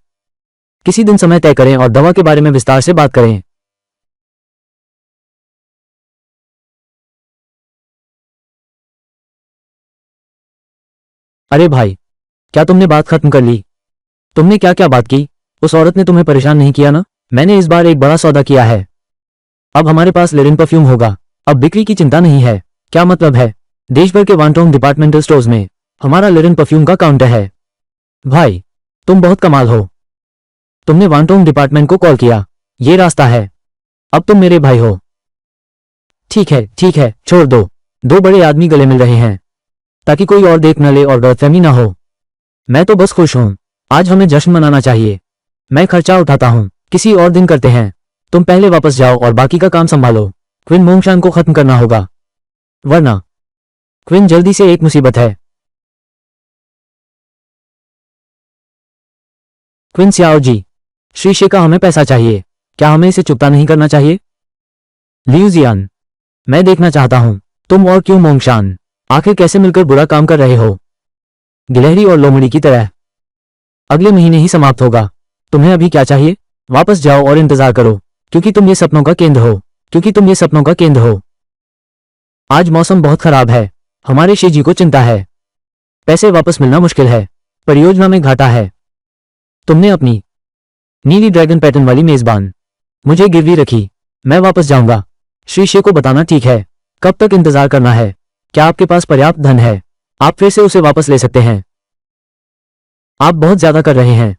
किसी दिन समय तय करें और दवा के बारे में विस्तार से बात करें। अरे भाई, क्या तुमने बात खत्म कर ली? तुमने क्या क्या बात की? उस औरत ने तुम्हें परेशान नहीं किया ना? मैंने इस बार एक बड़ा सौदा किया है। अब हमारे पास लिरिन परफ्यूम होगा। अब बिक्री की चिंता नहीं है। क्या मतलब है? देश भर के वांटोंग डिपार्टमेंटल स्टोर्स में हमारा लिरिन परफ्यूम का काउंटर है। भाई, तुम बहुत कमाल हो। तुमने वांटोंग डिपार्टमेंट को कॉल किया। ये रास्ता है। अब तुम मेरे भाई हो। ठीक है, छोड़ दो। 2 बड़े आदमी गले मिल रहे हैं, ताकि कोई और देख न ले और गलतफहमी ना हो। मैं तो बस खुश हूं। आज हमें जश्न मनाना चाहिए। मैं खर्चा उठाता हूं। किसी और दिन करते हैं। तुम पहले वापस जाओ और बाकी का काम संभालो। क्विन मोंगशान को खत्म करना होगा, वरना क्विन जल्दी से एक मुसीबत है। क्विन स्याओ जी, श्री शेका हमें पैसा चाहिए। क्या हमें इसे चुकता नहीं करना चाहिए? लियूजियान, मैं देखना चाहता हूं तुम और क्यों मोंगशान, आखिर कैसे मिलकर बुरा काम कर रहे हो? गिलहरी और लोमड़ी की तरह। अगले महीने ही समाप्त होगा। तुम्हें अभी क्या चाहिए? वापस जाओ और इंतजार करो, क्योंकि तुम ये सपनों का केंद्र हो, क्योंकि तुम ये सपनों का केंद्र हो। आज मौसम बहुत खराब है। हमारे शिवजी को चिंता है। पैसे वापस मिलना मुश्किल है। परियोजना में घाटा है। तुमने अपनी नीली ड्रैगन पैटर्न वाली मेजबान मुझे गिरवी रखी। मैं वापस जाऊंगा। श्री शे को बताना ठीक है। कब तक इंतजार करना है? क्या आपके पास पर्याप्त धन है? आप फिर से उसे वापस ले सकते हैं। आप बहुत ज्यादा कर रहे हैं।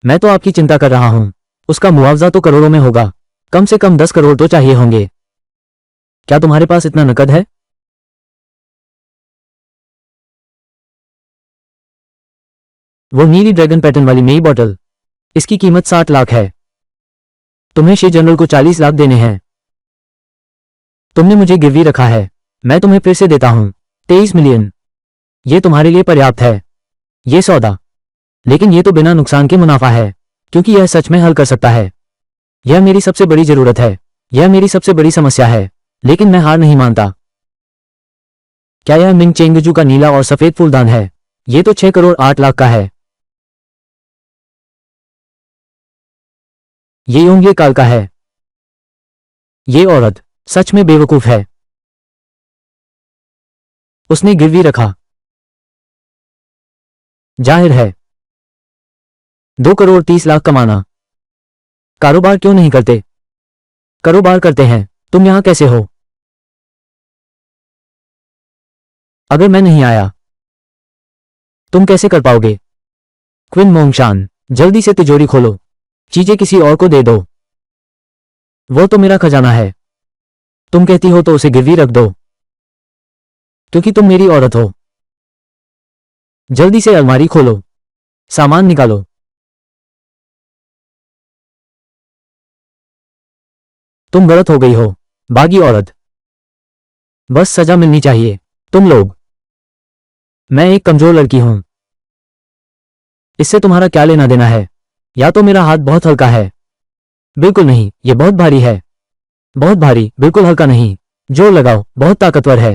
मैं तो आपकी चिंता कर रहा हूं। उसका मुआवजा तो करोड़ों में होगा। कम से कम 10 करोड़ तो चाहिए होंगे। क्या तुम्हारे पास इतना नकद है? वो नीली ड्रैगन पैटर्न वाली नई बॉटल, इसकी कीमत 60 लाख है। तुम्हें शेर जनरल को 40 लाख देने हैं। तुमने मुझे गिरवी रखा है। मैं तुम्हें फिर से देता हूं 23 मिलियन। ये तुम्हारे लिए पर्याप्त है। ये सौदा, लेकिन ये तो बिना नुकसान के मुनाफा है, क्योंकि यह सच में हल कर सकता है। यह मेरी सबसे बड़ी जरूरत है। यह मेरी सबसे बड़ी समस्या है, लेकिन मैं हार नहीं मानता। क्या यह मिंग चेंगजू का नीला और सफेद फूलदान है? ये तो 6 करोड़ 8 लाख का है। ये योंगे काल का है। ये औरत सच में बेवकूफ है। उसने गिरवी रखा। जाहिर है 2 करोड़ 30 लाख कमाना। कारोबार क्यों नहीं करते? कारोबार करते हैं। तुम यहां कैसे हो? अगर मैं नहीं आया, तुम कैसे कर पाओगे? क्विन मोंगशान, जल्दी से तिजोरी खोलो। चीजें किसी और को दे दो। वो तो मेरा खजाना है। तुम कहती हो तो उसे गिरवी रख दो, क्योंकि तुम मेरी औरत हो। जल्दी से अलमारी खोलो, सामान निकालो। तुम गलत हो गई हो, बागी औरत। बस सजा मिलनी चाहिए। तुम लोग। मैं एक कमजोर लड़की हूं। इससे तुम्हारा क्या लेना देना है? या तो मेरा हाथ बहुत हल्का है। बिल्कुल नहीं, यह बहुत भारी है। बहुत भारी, बिल्कुल हल्का नहीं। जोर लगाओ, बहुत ताकतवर है।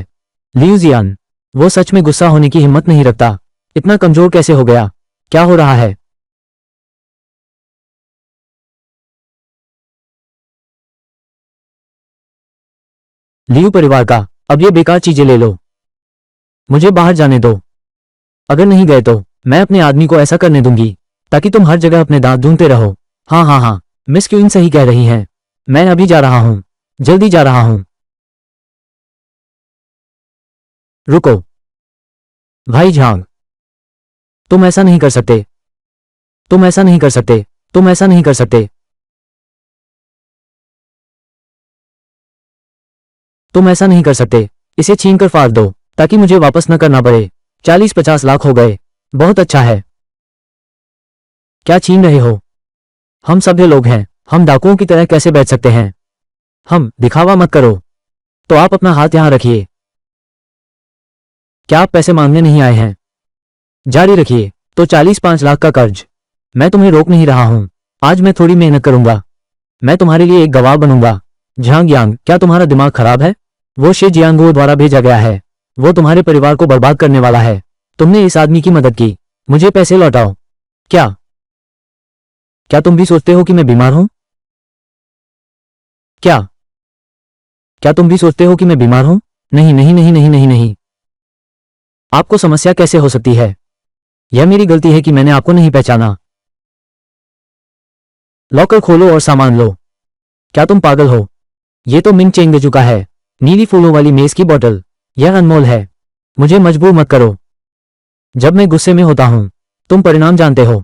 लियूजियान, वो सच में गुस्सा होने की हिम्मत नहीं रखता। इतना कमजोर कैसे हो गया? क्या हो रहा है? लियू परिवार का, अब ये बेकार चीजें ले लो। मुझे बाहर जाने दो। अगर नहीं गए तो मैं अपने आदमी को ऐसा करने दूंगी, ताकि तुम हर जगह अपने दांत ढूंढते रहो। हाँ हाँ हाँ, मिस क्वीन सही कह रही हैं। मैं अभी जा रहा हूँ। जल्दी जा रहा हूँ। रुको। भाई झांग, तुम ऐसा नहीं कर सकते। तुम ऐसा नहीं कर सकते। तुम ऐसा नहीं कर सकते। तुम ऐसा नहीं कर सकते। इसे छीन कर फाड़ दो, ताकि मुझे वापस न करना पड़े। 40-50 लाख हो गए। बहुत अच्छा है। क्या छीन रहे हो? हम सभ्य लोग हैं। हम डाकुओं की तरह कैसे बैठ सकते हैं? हम दिखावा मत करो। तो आप अपना हाथ यहां रखिए। क्या आप पैसे मांगने नहीं आए हैं? जारी रखिए। तो 45 लाख का कर्ज। मैं तुम्हें रोक नहीं रहा हूं। आज मैं थोड़ी मेहनत करूंगा। मैं तुम्हारे लिए एक गवाह बनूंगा। झांग यांग, क्या तुम्हारा दिमाग खराब है? वो शे जियांगो द्वारा भेजा गया है। वो तुम्हारे परिवार को बर्बाद करने वाला है। तुमने इस आदमी की मदद की। मुझे पैसे लौटाओ। क्या? क्या तुम भी सोचते हो कि मैं बीमार हूं? क्या? क्या तुम भी सोचते हो कि मैं बीमार हूं? नहीं नहीं नहीं नहीं नहीं नहीं। आपको समस्या कैसे हो सकती है? यह मेरी गलती है कि मैंने आपको नहीं पहचाना। लॉकर खोलो और सामान लो। क्या तुम पागल हो? यह तो मिंग चेंग चुका है। नीली फूलों वाली मेज की बोतल। यह अनमोल है। मुझे मजबूर मत करो। जब मैं गुस्से में होता हूं, तुम परिणाम जानते हो।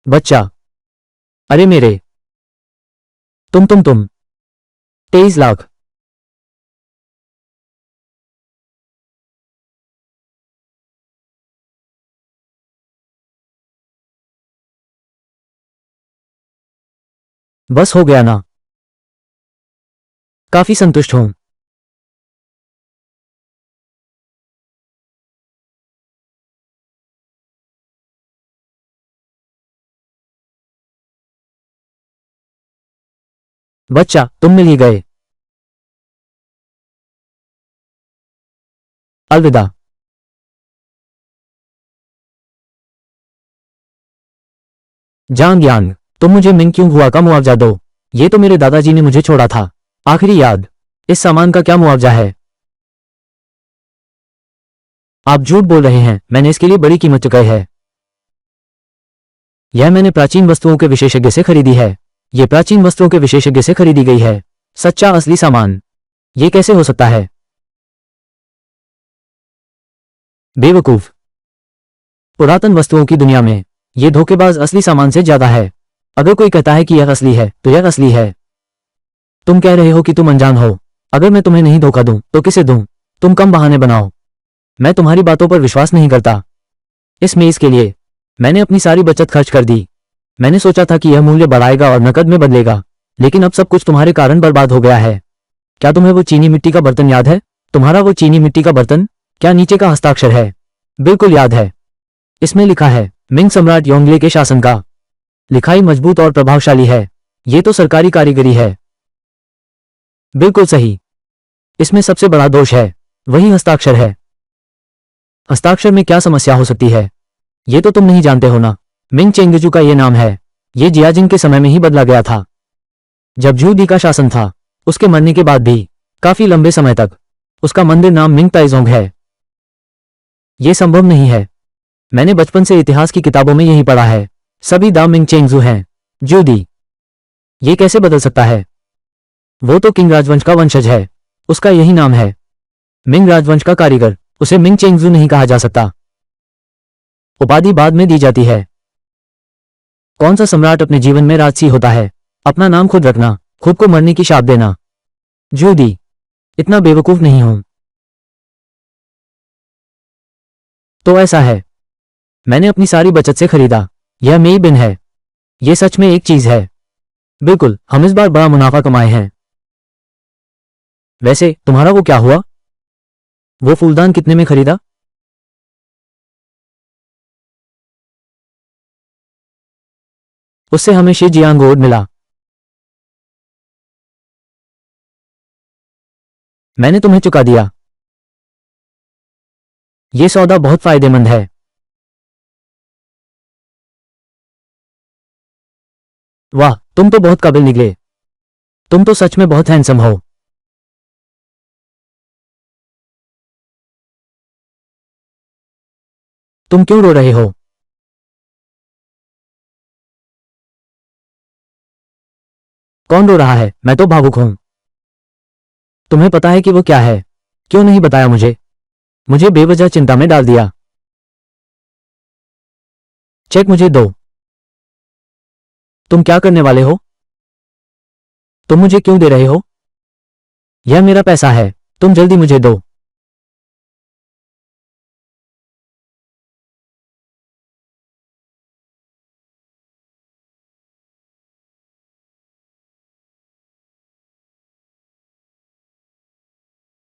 बच्चा। अरे मेरे। तुम 23 लाख। बस हो गया ना? काफी संतुष्ट हूं। बच्चा, तुम मिल ही गए। अलविदा। जांग यांग, तुम मुझे मिंग क्यों हुआ का मुआवजा दो। ये तो मेरे दादाजी ने मुझे छोड़ा था। आखिरी याद। इस सामान का क्या मुआवजा है? आप झूठ बोल रहे हैं, मैंने इसके लिए बड़ी कीमत चुकाई है। यह मैंने प्राचीन वस्तुओं के विशेषज्ञ से खरीदी है। यह प्राचीन वस्तुओं के विशेषज्ञ से खरीदी गई है। सच्चा असली सामान। यह कैसे हो सकता है? बेवकूफ। पुरातन वस्तुओं की दुनिया में यह धोखेबाज असली सामान से ज्यादा है। अगर कोई कहता है कि यह असली है तो यह असली है। तुम कह रहे हो कि तुम अनजान हो। अगर मैं तुम्हें नहीं धोखा दूं तो किसे दूं? तुम कम बहाने बनाओ। मैं तुम्हारी बातों पर विश्वास नहीं करता। इस मेज के लिए मैंने अपनी सारी बचत खर्च कर दी। मैंने सोचा था कि यह मूल्य बढ़ाएगा और नकद में बदलेगा, लेकिन अब सब कुछ तुम्हारे कारण बर्बाद हो गया है। क्या तुम्हें वो चीनी मिट्टी का बर्तन याद है? तुम्हारा वो चीनी मिट्टी का बर्तन? क्या नीचे का हस्ताक्षर है? बिल्कुल याद है। इसमें लिखा है मिंग सम्राट योंगले के शासन का। लिखाई मजबूत और प्रभावशाली है। ये तो सरकारी कारीगरी है। बिल्कुल सही। इसमें सबसे बड़ा दोष है वही हस्ताक्षर है। हस्ताक्षर में क्या समस्या हो सकती है? ये तो तुम नहीं जानते हो ना। मिंग चेंगजू का ये नाम है। ये जियाजिंग के समय में ही बदला गया था। जब झू दी का शासन था, उसके मरने के बाद भी काफी लंबे समय तक उसका मंदिर नाम मिंग ताइजोंग है। ये संभव नहीं है। मैंने बचपन से इतिहास की किताबों में यही पढ़ा है। सभी दाम मिंग चेंगजू हैं। जू दी। ये कैसे बदल सकता है? वो तो किंग राजवंश का वंशज है। उसका यही नाम है। मिंग राजवंश का कारीगर। उसे मिंग चेंगजू नहीं कहा जा सकता। उपाधि बाद में दी जाती है। कौन सा सम्राट अपने जीवन में राजसी होता है? अपना नाम खुद रखना, खुद को मरने की शाप देना। जू दी। इतना बेवकूफ नहीं हूं। तो ऐसा है। मैंने अपनी सारी बचत से खरीदा। यह मेई बिन है। यह सच में एक चीज है। बिल्कुल, हम इस बार बड़ा मुनाफा कमाए हैं। वैसे तुम्हारा वो क्या हुआ? वो फूलदान कितने में खरीदा? उससे हमें शी जियांगोड मिला। मैंने तुम्हें चुका दिया। ये सौदा बहुत फायदेमंद है। वाह, तुम तो बहुत काबिल निकले। तुम तो सच में बहुत हैंडसम हो। तुम क्यों रो रहे हो? कौन रो रहा है? मैं तो भावुक हूं। तुम्हें पता है कि वो क्या है? क्यों नहीं बताया मुझे? मुझे बेवजह चिंता में डाल दिया। चेक मुझे दो। तुम क्या करने वाले हो? तुम मुझे क्यों दे रहे हो? यह मेरा पैसा है। तुम जल्दी मुझे दो।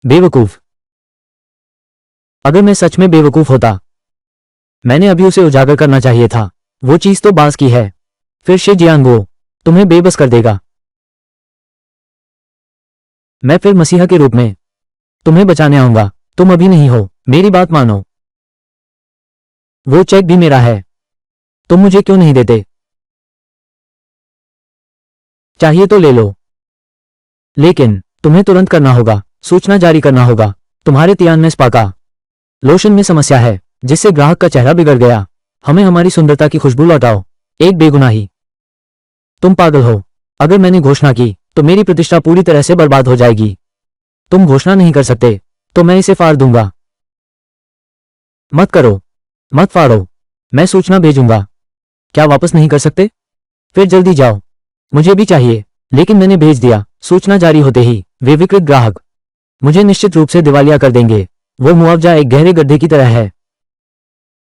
बेवकूफ। अगर मैं सच में बेवकूफ होता, मैंने अभी उसे उजागर करना चाहिए था। वो चीज तो बास की है। फिर शे जियांगो तुम्हें बेबस कर देगा। मैं फिर मसीहा के रूप में तुम्हें बचाने आऊंगा। तुम अभी नहीं हो। मेरी बात मानो। वो चेक भी मेरा है। तुम मुझे क्यों नहीं देते? चाहिए तो ले लो, लेकिन तुम्हें तुरंत करना होगा। सूचना जारी करना होगा। तुम्हारे तियान में स्पा का लोशन में समस्या है, जिससे ग्राहक का चेहरा बिगड़ गया। हमें हमारी सुंदरता की खुशबू लौटाओ। एक बेगुनाही। तुम पागल हो। अगर मैंने घोषणा की तो मेरी प्रतिष्ठा पूरी तरह से बर्बाद हो जाएगी। तुम घोषणा नहीं कर सकते तो मैं इसे फाड़ दूंगा। मत करो। मत फाड़ो। मैं सूचना भेजूंगा। क्या वापस नहीं कर सकते? फिर जल्दी जाओ। मुझे भी चाहिए। लेकिन मैंने भेज दिया। सूचना जारी होते ही वे विकृत ग्राहक मुझे निश्चित रूप से दिवालिया कर देंगे। वो मुआवजा एक गहरे गड्ढे की तरह है।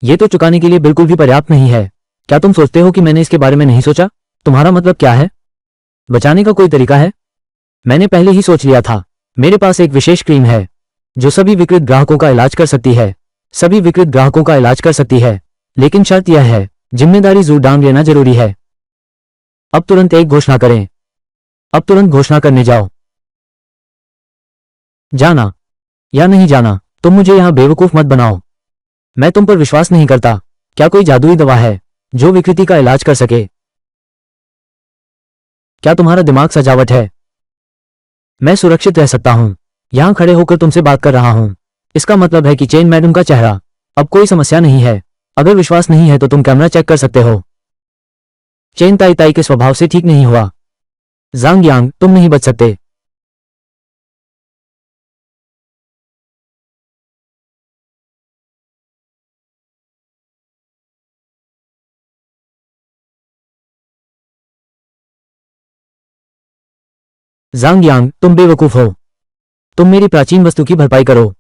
ये तो चुकाने के लिए बिल्कुल भी पर्याप्त नहीं है। क्या तुम सोचते हो कि मैंने इसके बारे में नहीं सोचा? तुम्हारा मतलब क्या है? बचाने का कोई तरीका है? मैंने पहले ही सोच लिया था। मेरे पास एक विशेष क्रीम है जो सभी विकृत ग्राहकों का इलाज कर सकती है। सभी विकृत ग्राहकों का इलाज कर सकती है, लेकिन शर्त यह है, जिम्मेदारी जू डांग लेना जरूरी है। अब तुरंत एक घोषणा करें। अब तुरंत घोषणा करने जाओ। जाना या नहीं जाना। तुम मुझे यहां बेवकूफ मत बनाओ। मैं तुम पर विश्वास नहीं करता। क्या कोई जादुई दवा है जो विकृति का इलाज कर सके? क्या तुम्हारा दिमाग सजावट है? मैं सुरक्षित रह सकता हूं। यहां खड़े होकर तुमसे बात कर रहा हूं। इसका मतलब है कि चेन मैडम का चेहरा। अब कोई समस्या नहीं है। अगर विश्वास नहीं है तो तुम कैमरा चेक कर सकते हो। चेन ताई ताई के स्वभाव से ठीक नहीं हुआ। जांग यांग, तुम नहीं बच सकते। जांग यांग, तुम बेवकूफ हो। तुम मेरी प्राचीन वस्तु की भरपाई करो।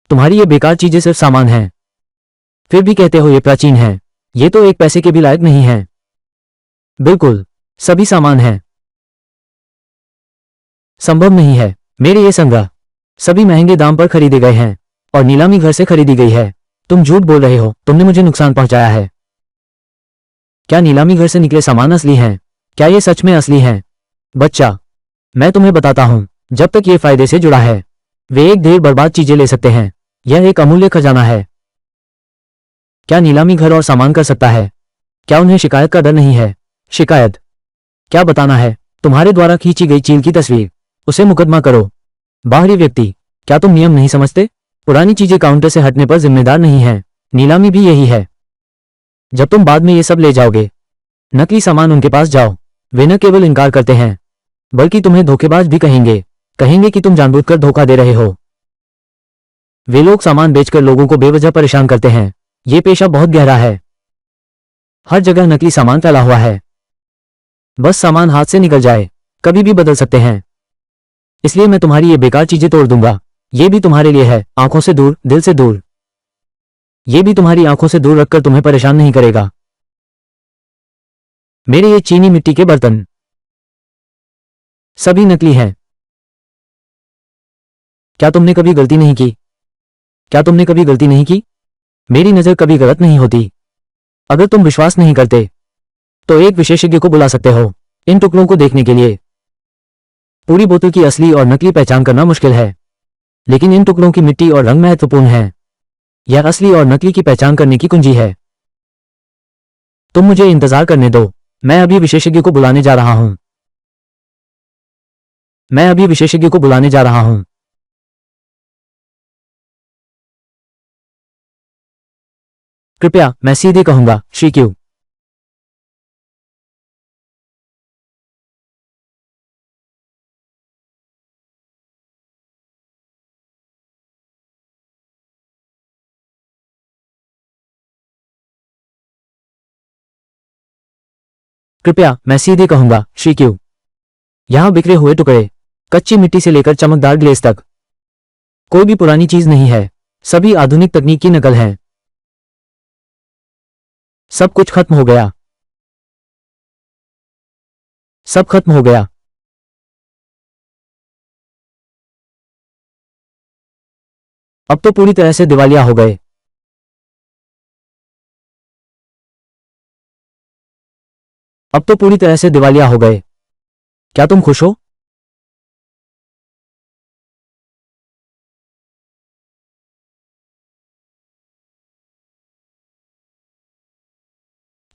तुम्हारी ये बेकार चीजें सिर्फ सामान हैं। फिर भी कहते हो ये प्राचीन है। ये तो एक पैसे के भी लायक नहीं है। बिल्कुल, सभी सामान हैं। संभव नहीं है। मेरे ये संग्रह सभी महंगे दाम पर खरीदे गए हैं और नीलामी घर से खरीदी गई है। तुम झूठ बोल रहे हो। तुमने मुझे नुकसान पहुंचाया है। क्या नीलामी घर से निकले सामान असली हैं? क्या ये सच में असली हैं? बच्चा, मैं तुम्हें बताता हूं, जब तक ये फायदे से जुड़ा है वे एक ढेर बर्बाद चीजें ले सकते हैं। यह एक अमूल्य खजाना है। क्या नीलामी घर और सामान कर सकता है? क्या उन्हें शिकायत का डर नहीं है? शिकायत? क्या बताना है? तुम्हारे द्वारा खींची गई चील की तस्वीर। उसे मुकदमा करो। बाहरी व्यक्ति, क्या तुम नियम नहीं समझते? पुरानी चीजें काउंटर से हटने पर जिम्मेदार नहीं है। नीलामी भी यही है। जब तुम बाद में ये सब ले जाओगे, नकली सामान उनके पास जाओ, वे न केवल इनकार करते हैं बल्कि तुम्हें धोखेबाज भी कहेंगे। कहेंगे कि तुम जानबूझकर धोखा दे रहे हो। वे लोग सामान बेचकर लोगों को बेवजह परेशान करते हैं। ये पेशा बहुत गहरा है। हर जगह नकली सामान फैला हुआ है। बस सामान हाथ से निकल जाए, कभी भी बदल सकते हैं। इसलिए मैं तुम्हारी ये बेकार चीजें तोड़ दूंगा। ये भी तुम्हारे लिए है, आंखों से दूर, दिल से दूर। ये भी तुम्हारी आंखों से दूर रखकर तुम्हें परेशान नहीं करेगा। मेरे ये चीनी मिट्टी के बर्तन सभी नकली हैं। क्या तुमने कभी गलती नहीं की? क्या तुमने कभी गलती नहीं की? मेरी नजर कभी गलत नहीं होती। अगर तुम विश्वास नहीं करते तो एक विशेषज्ञ को बुला सकते हो इन टुकड़ों को देखने के लिए। पूरी बोतल की असली और नकली पहचान करना मुश्किल है, लेकिन इन टुकड़ों की मिट्टी और रंग महत्वपूर्ण है। यह असली और नकली की पहचान करने की कुंजी है। तुम मुझे इंतजार करने दो। मैं अभी विशेषज्ञ को बुलाने जा रहा हूं। मैं अभी विशेषज्ञ को बुलाने जा रहा हूं। कृपया, मैं सीधे कहूंगा, श्री क्यू। कृपया, मैं सीधे कहूंगा, श्री क्यू। यहां बिखरे हुए टुकड़े, कच्ची मिट्टी से लेकर चमकदार ग्लेस तक, कोई भी पुरानी चीज नहीं है। सभी आधुनिक तकनीक की नकल हैं। सब कुछ खत्म हो गया। सब खत्म हो गया। अब तो पूरी तरह से दिवालिया हो गए। अब तो पूरी तरह से दिवालिया हो गए। क्या तुम खुश हो?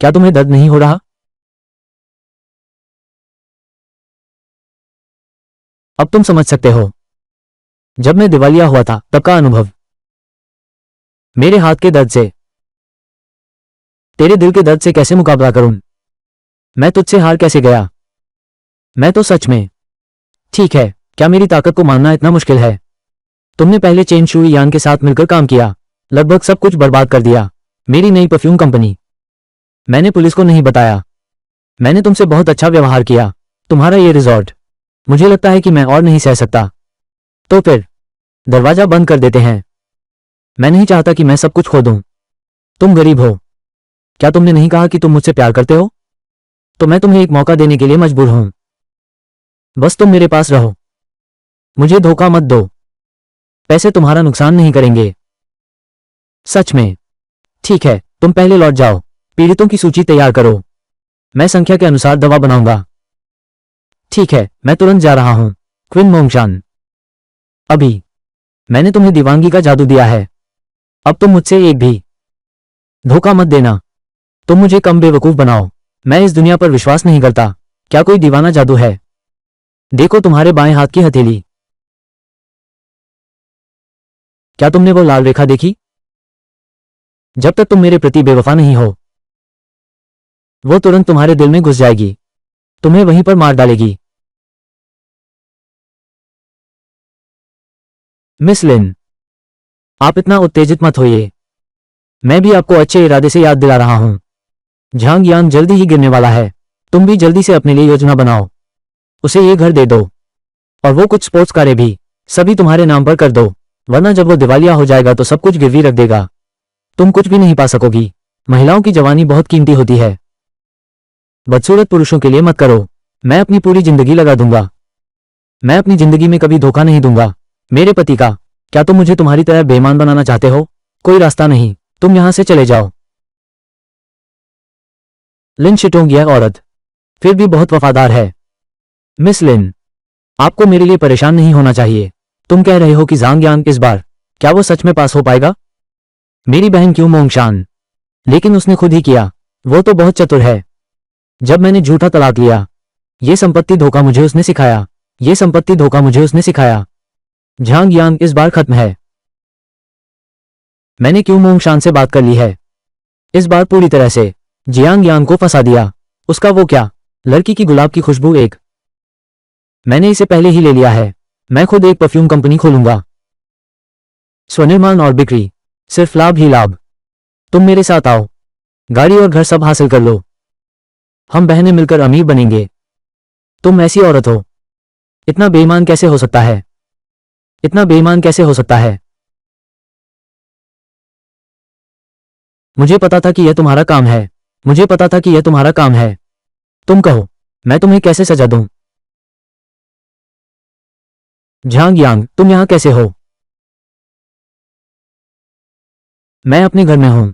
क्या तुम्हें दर्द नहीं हो रहा? अब तुम समझ सकते हो। जब मैं दिवालिया हुआ था तब का अनुभव। मेरे हाथ के दर्द से, तेरे दिल के दर्द से कैसे मुकाबला करूं? मैं तुझसे हार कैसे गया? मैं तो सच में। ठीक है, क्या मेरी ताकत को मानना इतना मुश्किल है? तुमने पहले चेन शुई यान के साथ मिलकर काम किया, लगभग सब कुछ बर्बाद कर दिया। मेरी नई परफ्यूम कंपनी। मैंने पुलिस को नहीं बताया। मैंने तुमसे बहुत अच्छा व्यवहार किया। तुम्हारा ये रिजॉर्ट, मुझे लगता है कि मैं और नहीं सह सकता। तो फिर दरवाजा बंद कर देते हैं। मैं नहीं चाहता कि मैं सब कुछ खो दूं। तुम गरीब हो। क्या तुमने नहीं कहा कि तुम मुझसे प्यार करते हो? तो मैं तुम्हें एक मौका देने के लिए मजबूर हूं। बस तुम मेरे पास रहो। मुझे धोखा मत दो। पैसे तुम्हारा नुकसान नहीं करेंगे। सच में। ठीक है, तुम पहले लौट जाओ। पीड़ितों की सूची तैयार करो। मैं संख्या के अनुसार दवा बनाऊंगा। ठीक है, मैं तुरंत जा रहा हूं। क्विन मोंगशान, अभी मैंने तुम्हें दीवानगी का जादू दिया है, अब तुम मुझसे एक भी धोखा मत देना। तुम मुझे कम बेवकूफ बनाओ। मैं इस दुनिया पर विश्वास नहीं करता। क्या कोई दीवाना जादू है? देखो तुम्हारे बाएं हाथ की हथेली। क्या तुमने वो लाल रेखा देखी? जब तक तुम मेरे प्रति बेवफा नहीं हो, वो तुरंत तुम्हारे दिल में घुस जाएगी, तुम्हें वहीं पर मार डालेगी। मिस लिन, आप इतना उत्तेजित मत होइए। मैं भी आपको अच्छे इरादे से याद दिला रहा हूं। झांग यांग जल्दी ही गिरने वाला है। तुम भी जल्दी से अपने लिए योजना बनाओ। उसे ये घर दे दो और वो कुछ स्पोर्ट्स कारें भी, सभी तुम्हारे नाम पर कर दो, वरना जब वो दिवालिया हो जाएगा तो सब कुछ गिरवी रख देगा। तुम कुछ भी नहीं पा सकोगी। महिलाओं की जवानी बहुत कीमती होती है। बदसूरत पुरुषों के लिए मत करो। मैं अपनी पूरी जिंदगी लगा दूंगा। मैं अपनी जिंदगी में कभी धोखा नहीं दूंगा मेरे पति का। क्या तुम मुझे तुम्हारी तरह बेईमान बनाना चाहते हो? कोई रास्ता नहीं, तुम यहां से चले जाओ। लिन शिटोंग, यह औरत फिर भी बहुत वफादार है। मिस लिन, आपको मेरे लिए परेशान नहीं होना चाहिए। तुम कह रहे हो कि झांग यांग इस बार, क्या वो सच में पास हो पाएगा? मेरी बहन क्यों मोंगशान? लेकिन उसने खुद ही किया। वो तो बहुत चतुर है। जब मैंने झूठा तलाक लिया, ये संपत्ति धोखा मुझे उसने सिखाया। ये संपत्ति धोखा मुझे उसने सिखाया। झांग यांग इस बार खत्म है। मैंने क्यों मोंगशान से बात कर ली है। इस बार पूरी तरह से जियांग यांग को फंसा दिया। उसका वो क्या, लड़की की गुलाब की खुशबू एक। मैंने इसे पहले ही ले लिया है। मैं खुद एक परफ्यूम कंपनी खोलूंगा। स्वनिर्माण और बिक्री, सिर्फ लाभ ही लाभ। तुम मेरे साथ आओ, गाड़ी और घर सब हासिल कर लो। हम बहनें मिलकर अमीर बनेंगे। तुम ऐसी औरत हो। इतना बेईमान कैसे हो सकता है? इतना बेईमान कैसे हो सकता है? मुझे पता था कि यह तुम्हारा काम है। मुझे पता था कि यह तुम्हारा काम है। तुम कहो, मैं तुम्हें कैसे सजा दूं? झांग यांग, तुम यहां कैसे हो? मैं अपने घर में हूं।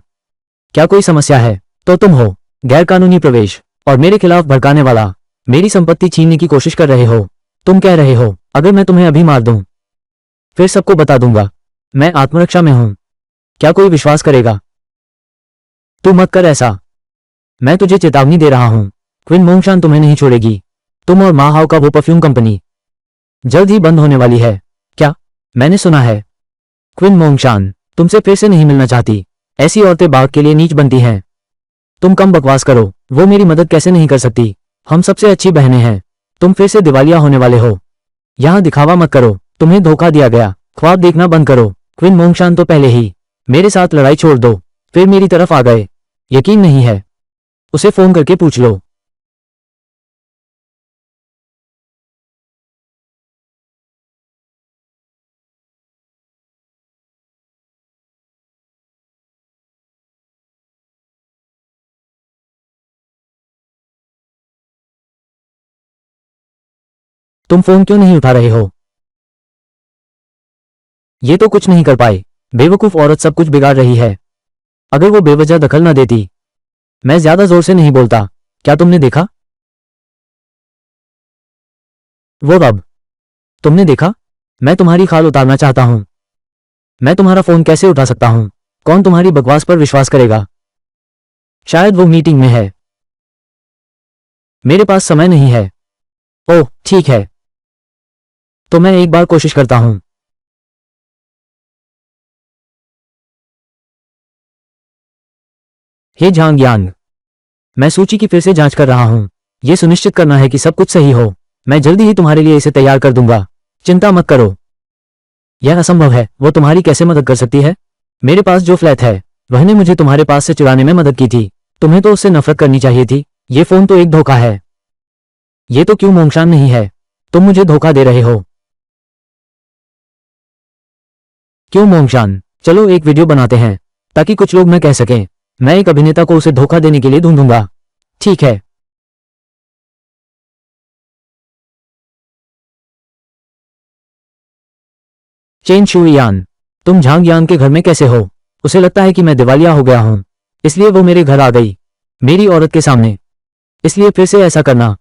क्या कोई समस्या है? तो तुम हो गैरकानूनी प्रवेश और मेरे खिलाफ भड़काने वाला। मेरी संपत्ति छीनने की कोशिश कर रहे हो। तुम कह रहे हो अगर मैं तुम्हें अभी मार दूं, फिर सबको बता दूंगा मैं आत्मरक्षा में हूं। क्या कोई विश्वास करेगा? तू मत कर ऐसा। मैं तुझे चेतावनी दे रहा हूं। क्विन मोंगशान तुम्हें नहीं छोड़ेगी। तुम और मा हाओ का वो परफ्यूम कंपनी जल्द ही बंद होने वाली है। क्या? मैंने सुना है। क्विन मोंगशान तुमसे फिर से नहीं मिलना चाहती। ऐसी औरतें बाघ के लिए नीच बनती हैं। तुम कम बकवास करो। वो मेरी मदद कैसे नहीं कर सकती? हम सबसे अच्छी बहनें हैं। तुम फिर से दिवालिया होने वाले हो। यहां दिखावा मत करो। तुम्हें धोखा दिया गया। ख्वाब देखना बंद करो। क्विन मोंगशान तो पहले ही मेरे साथ लड़ाई छोड़ दो, फिर मेरी तरफ आ गए। यकीन नहीं है? उसे फोन करके पूछ लो। तुम फोन क्यों नहीं उठा रहे हो? ये तो कुछ नहीं कर पाए। बेवकूफ औरत सब कुछ बिगाड़ रही है। अगर वो बेवजह दखल न देती। मैं ज्यादा जोर से नहीं बोलता। क्या तुमने देखा? वो अब तुमने देखा? मैं तुम्हारी खाल उतारना चाहता हूं। मैं तुम्हारा फोन कैसे उठा सकता हूं? कौन तुम्हारी बकवास पर विश्वास करेगा? शायद वो मीटिंग में है। मेरे पास समय नहीं है। ओह ठीक है, तो मैं एक बार कोशिश करता हूं। हे झांग यांग, मैं सूची की फिर से जांच कर रहा हूं। यह सुनिश्चित करना है कि सब कुछ सही हो। मैं जल्दी ही तुम्हारे लिए इसे तैयार कर दूंगा। चिंता मत करो। यह असंभव है। वो तुम्हारी कैसे मदद कर सकती है? मेरे पास जो फ्लैट है, वहने मुझे तुम्हारे पास से चुराने में मदद की थी। तुम्हें तो उससे नफरत करनी चाहिए थी। ये फोन तो एक धोखा है। ये तो क्यों मोंगशान नहीं है? तुम मुझे धोखा दे रहे हो। क्यों मोंगशान? चलो एक वीडियो बनाते हैं, ताकि कुछ लोग मैं कह सकें मैं एक अभिनेता को उसे धोखा देने के लिए ढूंढूंगा। ठीक है। चेन शुइयान, तुम झांग यान के घर में कैसे हो? उसे लगता है कि मैं दिवालिया हो गया हूं, इसलिए वो मेरे घर आ गई, मेरी औरत के सामने। इसलिए फिर से ऐसा करना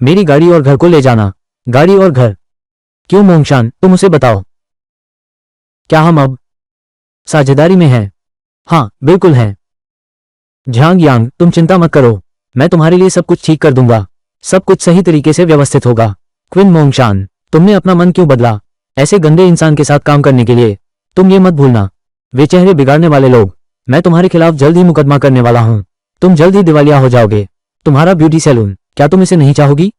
मेरी गाड़ी और घर को ले जाना। गाड़ी और घर? क्यों मोंगशान, तुम उसे बताओ। क्या हम अब साझेदारी में हैं? हाँ बिल्कुल हैं। झांग यांग, तुम चिंता मत करो, मैं तुम्हारे लिए सब कुछ ठीक कर दूंगा। सब कुछ सही तरीके से व्यवस्थित होगा। क्विन मोंगशान, तुमने अपना मन क्यों बदला ऐसे गंदे इंसान के साथ काम करने के लिए? तुम ये मत भूलना, वे चेहरे बिगाड़ने वाले लोग। मैं तुम्हारे खिलाफ जल्द ही मुकदमा करने वाला हूं। तुम जल्द ही दिवालिया हो जाओगे। तुम्हारा ब्यूटी सैलून, क्या तुम इसे नहीं चाहोगी?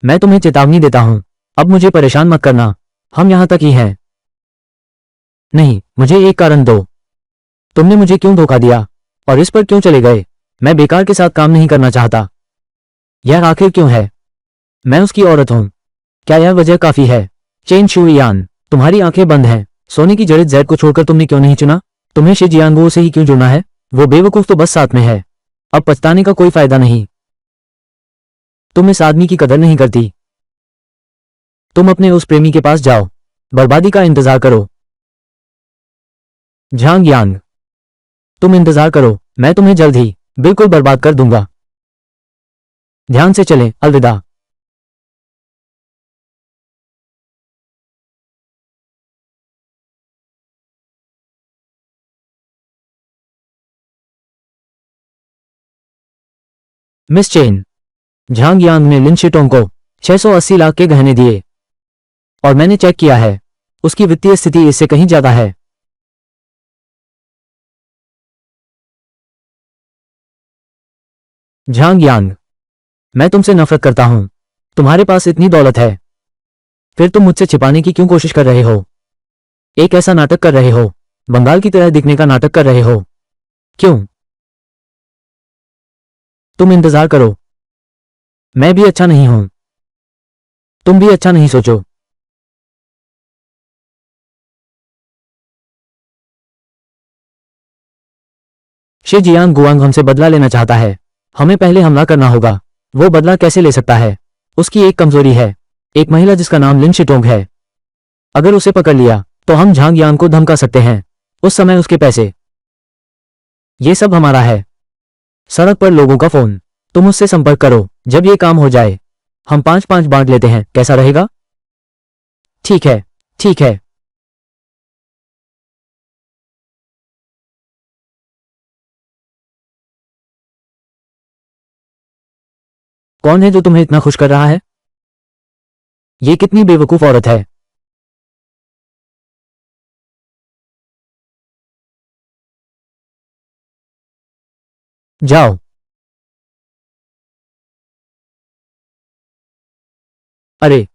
मैं तुम्हें चेतावनी देता हूं, अब मुझे परेशान मत करना। हम यहां तक ही हैं। नहीं, मुझे एक कारण दो। तुमने मुझे क्यों धोखा दिया और इस पर क्यों चले गए? मैं बेकार के साथ काम नहीं करना चाहता। यह आखिर क्यों है? मैं उसकी औरत हूं। क्या यह वजह काफी है? चेन शुइयान, तुम्हारी आंखें बंद हैं। सोने की जड़ित जैद को छोड़कर तुमने क्यों नहीं चुना? तुम्हें शिजियांगो से ही क्यों जुड़ना है? वो बेवकूफ तो बस साथ में है। अब पछताने का कोई फायदा नहीं। तुम इस आदमी की कदर नहीं करती। तुम अपने उस प्रेमी के पास जाओ, बर्बादी का इंतजार करो। झांग यांग, तुम इंतजार करो, मैं तुम्हें जल्द ही बिल्कुल बर्बाद कर दूंगा। ध्यान से चलें, अलविदा। मिस चेन, झांग यांग ने लिन शिटोंग को 680 लाख के गहने दिए और मैंने चेक किया है, उसकी वित्तीय स्थिति इससे कहीं ज्यादा है। झांग यांग, मैं तुमसे नफरत करता हूं। तुम्हारे पास इतनी दौलत है, फिर तुम मुझसे छिपाने की क्यों कोशिश कर रहे हो? एक ऐसा नाटक कर रहे हो, बंगाल की तरह दिखने का नाटक कर रहे हो। क्यों? तुम इंतजार करो, मैं भी अच्छा नहीं हूं। तुम भी अच्छा नहीं सोचो। शे जियांग गुआंग हमसे बदला लेना चाहता है। हमें पहले हमला करना होगा। वो बदला कैसे ले सकता है? उसकी एक कमजोरी है, एक महिला जिसका नाम लिन शिटोंग है। अगर उसे पकड़ लिया तो हम झांग यांग को धमका सकते हैं। उस समय उसके पैसे, ये सब हमारा है। सड़क पर लोगों का फोन, तुम उससे संपर्क करो। जब ये काम हो जाए हम 5-5 बांट लेते हैं, कैसा रहेगा? ठीक है, ठीक है। कौन है जो तुम्हें इतना खुश कर रहा है? ये कितनी बेवकूफ औरत है। जाओ। अरे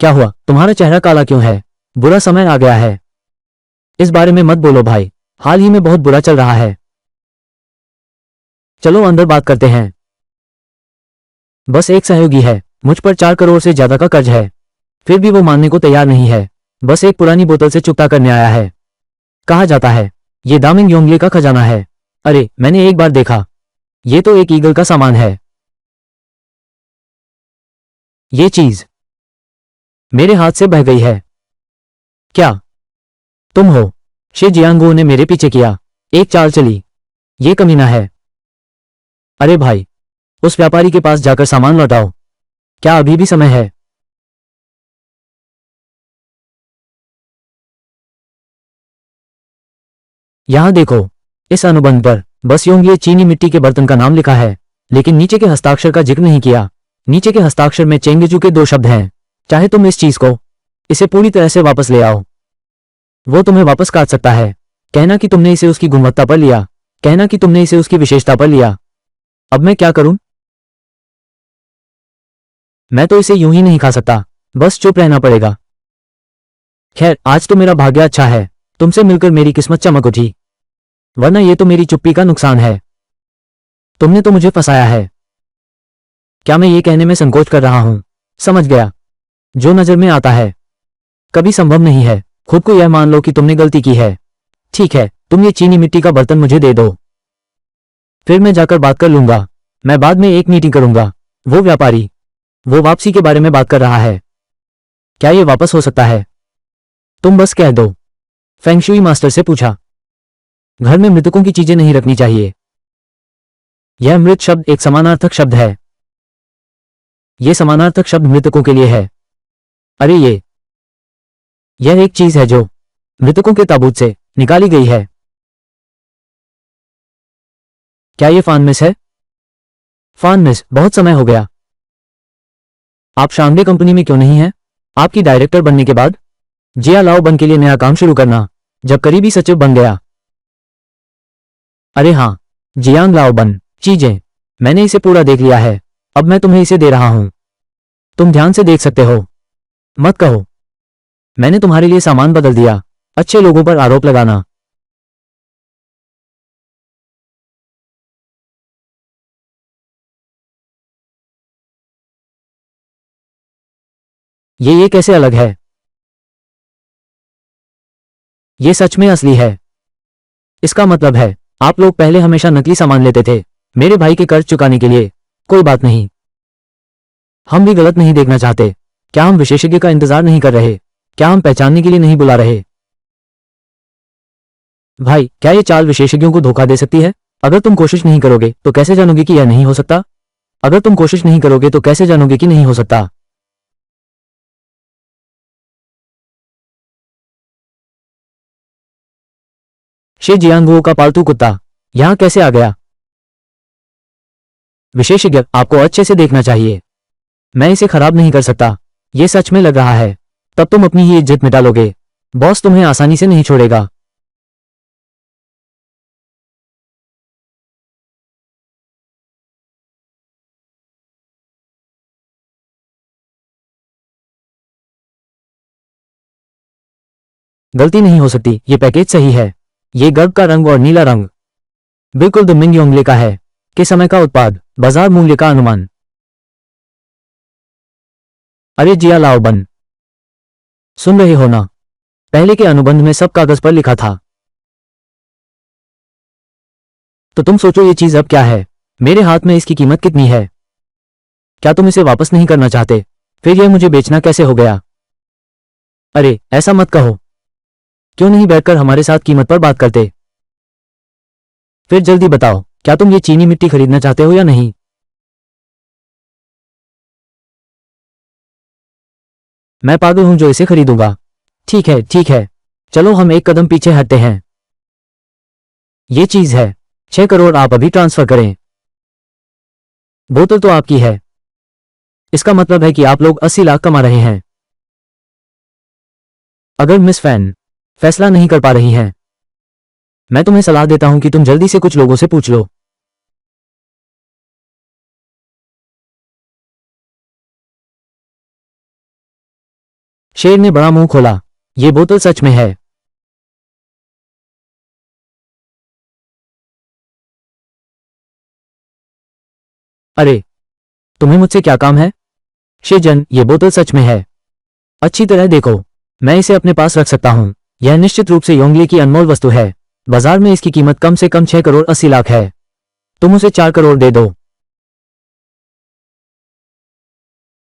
क्या हुआ, तुम्हारा चेहरा काला क्यों है? बुरा समय आ गया है। इस बारे में मत बोलो भाई, हाल ही में बहुत बुरा चल रहा है। चलो अंदर बात करते हैं। बस एक सहयोगी है, मुझ पर 4 करोड़ से ज्यादा का कर्ज है, फिर भी वो मानने को तैयार नहीं है। बस एक पुरानी बोतल से चुकता करने आया है। कहा जाता है ये दामिंग योंगले का खजाना है। अरे मैंने एक बार देखा, ये तो एक ईगल का सामान है। ये चीज मेरे हाथ से बह गई है। क्या तुम हो? शे जियांगो ने मेरे पीछे किया, एक चाल चली। ये कमीना है। अरे भाई, उस व्यापारी के पास जाकर सामान लौटाओ। क्या अभी भी समय है? यहां देखो, इस अनुबंध पर बस योंगले चीनी मिट्टी के बर्तन का नाम लिखा है, लेकिन नीचे के हस्ताक्षर का जिक्र नहीं किया। नीचे के हस्ताक्षर में चेंगेजू के 2 शब्द हैं। चाहे तुम इस चीज को, इसे पूरी तरह से वापस ले आओ। वो तुम्हें वापस काट सकता है। कहना कि तुमने इसे उसकी गुणवत्ता पर लिया, कहना कि तुमने इसे उसकी विशेषता पर लिया। अब मैं क्या करूं? मैं तो इसे यूं ही नहीं खा सकता, बस चुप रहना पड़ेगा। खैर, आज तो मेरा भाग्य अच्छा है, तुमसे मिलकर मेरी किस्मत चमक उठी, वरना ये तो मेरी चुप्पी का नुकसान है। तुमने तो मुझे फंसाया है। क्या मैं ये कहने में संकोच कर रहा हूं? समझ गया, जो नजर में आता है कभी संभव नहीं है। खुद को यह मान लो कि तुमने गलती की है। ठीक है, तुम ये चीनी मिट्टी का बर्तन मुझे दे दो, फिर मैं जाकर बात कर लूंगा। मैं बाद में एक मीटिंग करूंगा। वो व्यापारी, वो वापसी के बारे में बात कर रहा है। क्या ये वापस हो सकता है? तुम बस कह दो। फेंगशुई मास्टर से पूछा। घर में मृतकों की चीजें नहीं रखनी चाहिए। यह मृत शब्द एक समानार्थक शब्द है। ये समानार्थक शब्द मृतकों के लिए है। अरे यह एक चीज है जो मृतकों के ताबूत से निकाली गई है। क्या ये फान मिस है? फान मिस, बहुत समय हो गया। आप शांडे कंपनी में क्यों नहीं हैं? आपकी डायरेक्टर बनने के बाद? जिया लाओ बन के लिए नया काम शुरू करना, जब करीबी सचिव बन गया। अरे हाँ, जियांग लाओ बन, चीजें, मैंने इसे पूरा देख लिया है। अब मैं तुम्हें इसे दे रहा हूं, तुम ध्यान से देख सकते हो। मत कहो मैंने तुम्हारे लिए सामान बदल दिया। अच्छे लोगों पर आरोप लगाना। ये कैसे अलग है? ये सच में असली है। इसका मतलब है आप लोग पहले हमेशा नकली सामान लेते थे मेरे भाई के कर्ज चुकाने के लिए। कोई बात नहीं, हम भी गलत नहीं देखना चाहते। क्या हम विशेषज्ञ का इंतजार नहीं कर रहे? क्या हम पहचानने के लिए नहीं बुला रहे? भाई, क्या ये चाल विशेषज्ञों को धोखा दे सकती है? अगर तुम कोशिश नहीं करोगे तो कैसे जानोगे कि यह नहीं हो सकता? अगर तुम कोशिश नहीं करोगे तो कैसे जानोगे कि नहीं हो सकता? शे जियांगुओ का पालतू कुत्ता यहां कैसे आ गया? विशेषज्ञ, आपको अच्छे से देखना चाहिए। मैं इसे खराब नहीं कर सकता। ये सच में लग रहा है। तब तुम अपनी ही इज्जत मिटा लोगे। बॉस तुम्हें आसानी से नहीं छोड़ेगा। गलती नहीं हो सकती, ये पैकेज सही है। ये गर्भ का रंग और नीला रंग बिल्कुल दुमिंग योंगले का है। के समय का उत्पाद, बाजार मूल्य का अनुमान। अरे जिया लाओ बन, सुन रहे हो ना? पहले के अनुबंध में सब कागज पर लिखा था। तो तुम सोचो ये चीज अब क्या है? मेरे हाथ में इसकी कीमत कितनी है? क्या तुम इसे वापस नहीं करना चाहते? फिर यह मुझे बेचना कैसे हो गया? अरे ऐसा मत कहो। क्यों नहीं बैठकर हमारे साथ कीमत पर बात करते? फिर जल्दी बताओ, क्या तुम ये चीनी मिट्टी खरीदना चाहते हो या नहीं? मैं पागल हूं जो इसे खरीदूंगा। ठीक है ठीक है, चलो हम एक कदम पीछे हटते हैं। ये चीज है 6 करोड़, आप अभी ट्रांसफर करें। बोतल तो आपकी है। इसका मतलब है कि आप लोग 80 लाख कमा रहे हैं। अगर मिस फैन फैसला नहीं कर पा रही हैं, मैं तुम्हें सलाह देता हूं कि तुम जल्दी से कुछ लोगों से पूछ लो। शेर ने बड़ा मुंह खोला। ये बोतल सच में है। अरे तुम्हें मुझसे क्या काम है? शेजन, ये बोतल सच में है। अच्छी तरह देखो, मैं इसे अपने पास रख सकता हूं। यह निश्चित रूप से योंगली की अनमोल वस्तु है। बाजार में इसकी कीमत कम से कम 6 करोड़ 80 लाख है। तुम उसे 4 करोड़ दे दो।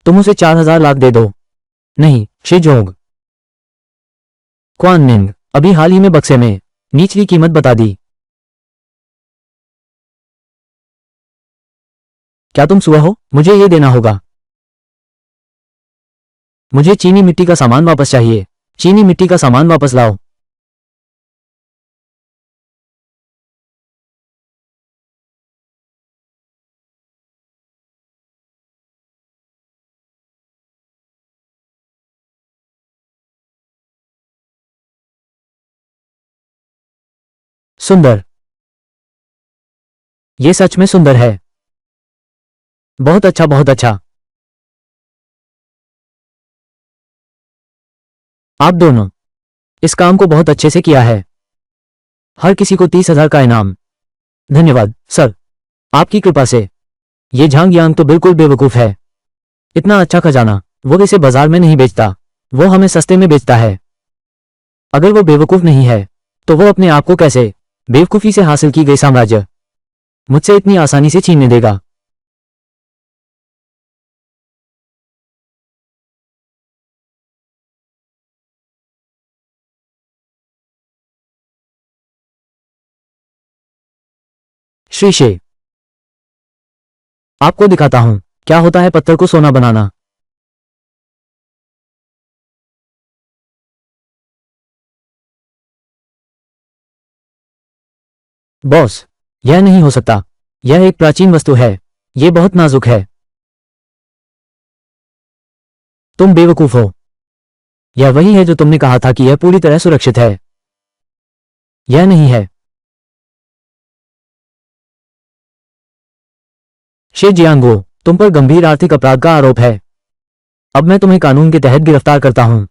तुम उसे 4000 लाख दे दो। नहीं शिजोंग, क्वान निंग, अभी हाल ही में बक्से में निचली कीमत बता दी। क्या तुम सुआ हो? मुझे ये देना होगा। मुझे चीनी मिट्टी का सामान वापस चाहिए। चीनी मिट्टी का सामान वापस लाओ। सुंदर, ये सच में सुंदर है। बहुत अच्छा बहुत अच्छा। आप दोनों इस काम को बहुत अच्छे से किया है। हर किसी को 30,000 का इनाम। धन्यवाद सर, आपकी कृपा से। ये झांग यांग तो बिल्कुल बेवकूफ है। इतना अच्छा खजाना वो इसे बाजार में नहीं बेचता, वो हमें सस्ते में बेचता है। अगर वो बेवकूफ नहीं है तो वो अपने आप को कैसे बेवकूफी से हासिल की गई साम्राज्य मुझसे इतनी आसानी से छीनने देगा? श्रीशे, आपको दिखाता हूं क्या होता है पत्थर को सोना बनाना? बॉस, यह नहीं हो सकता। यह एक प्राचीन वस्तु है। यह बहुत नाजुक है। तुम बेवकूफ हो। यह वही है जो तुमने कहा था कि यह पूरी तरह सुरक्षित है। यह नहीं है। शे जियांगो, तुम पर गंभीर आर्थिक अपराध का आरोप है। अब मैं तुम्हें कानून के तहत गिरफ्तार करता हूं।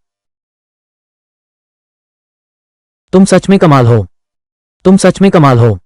तुम सच में कमाल हो। तुम सच में कमाल हो।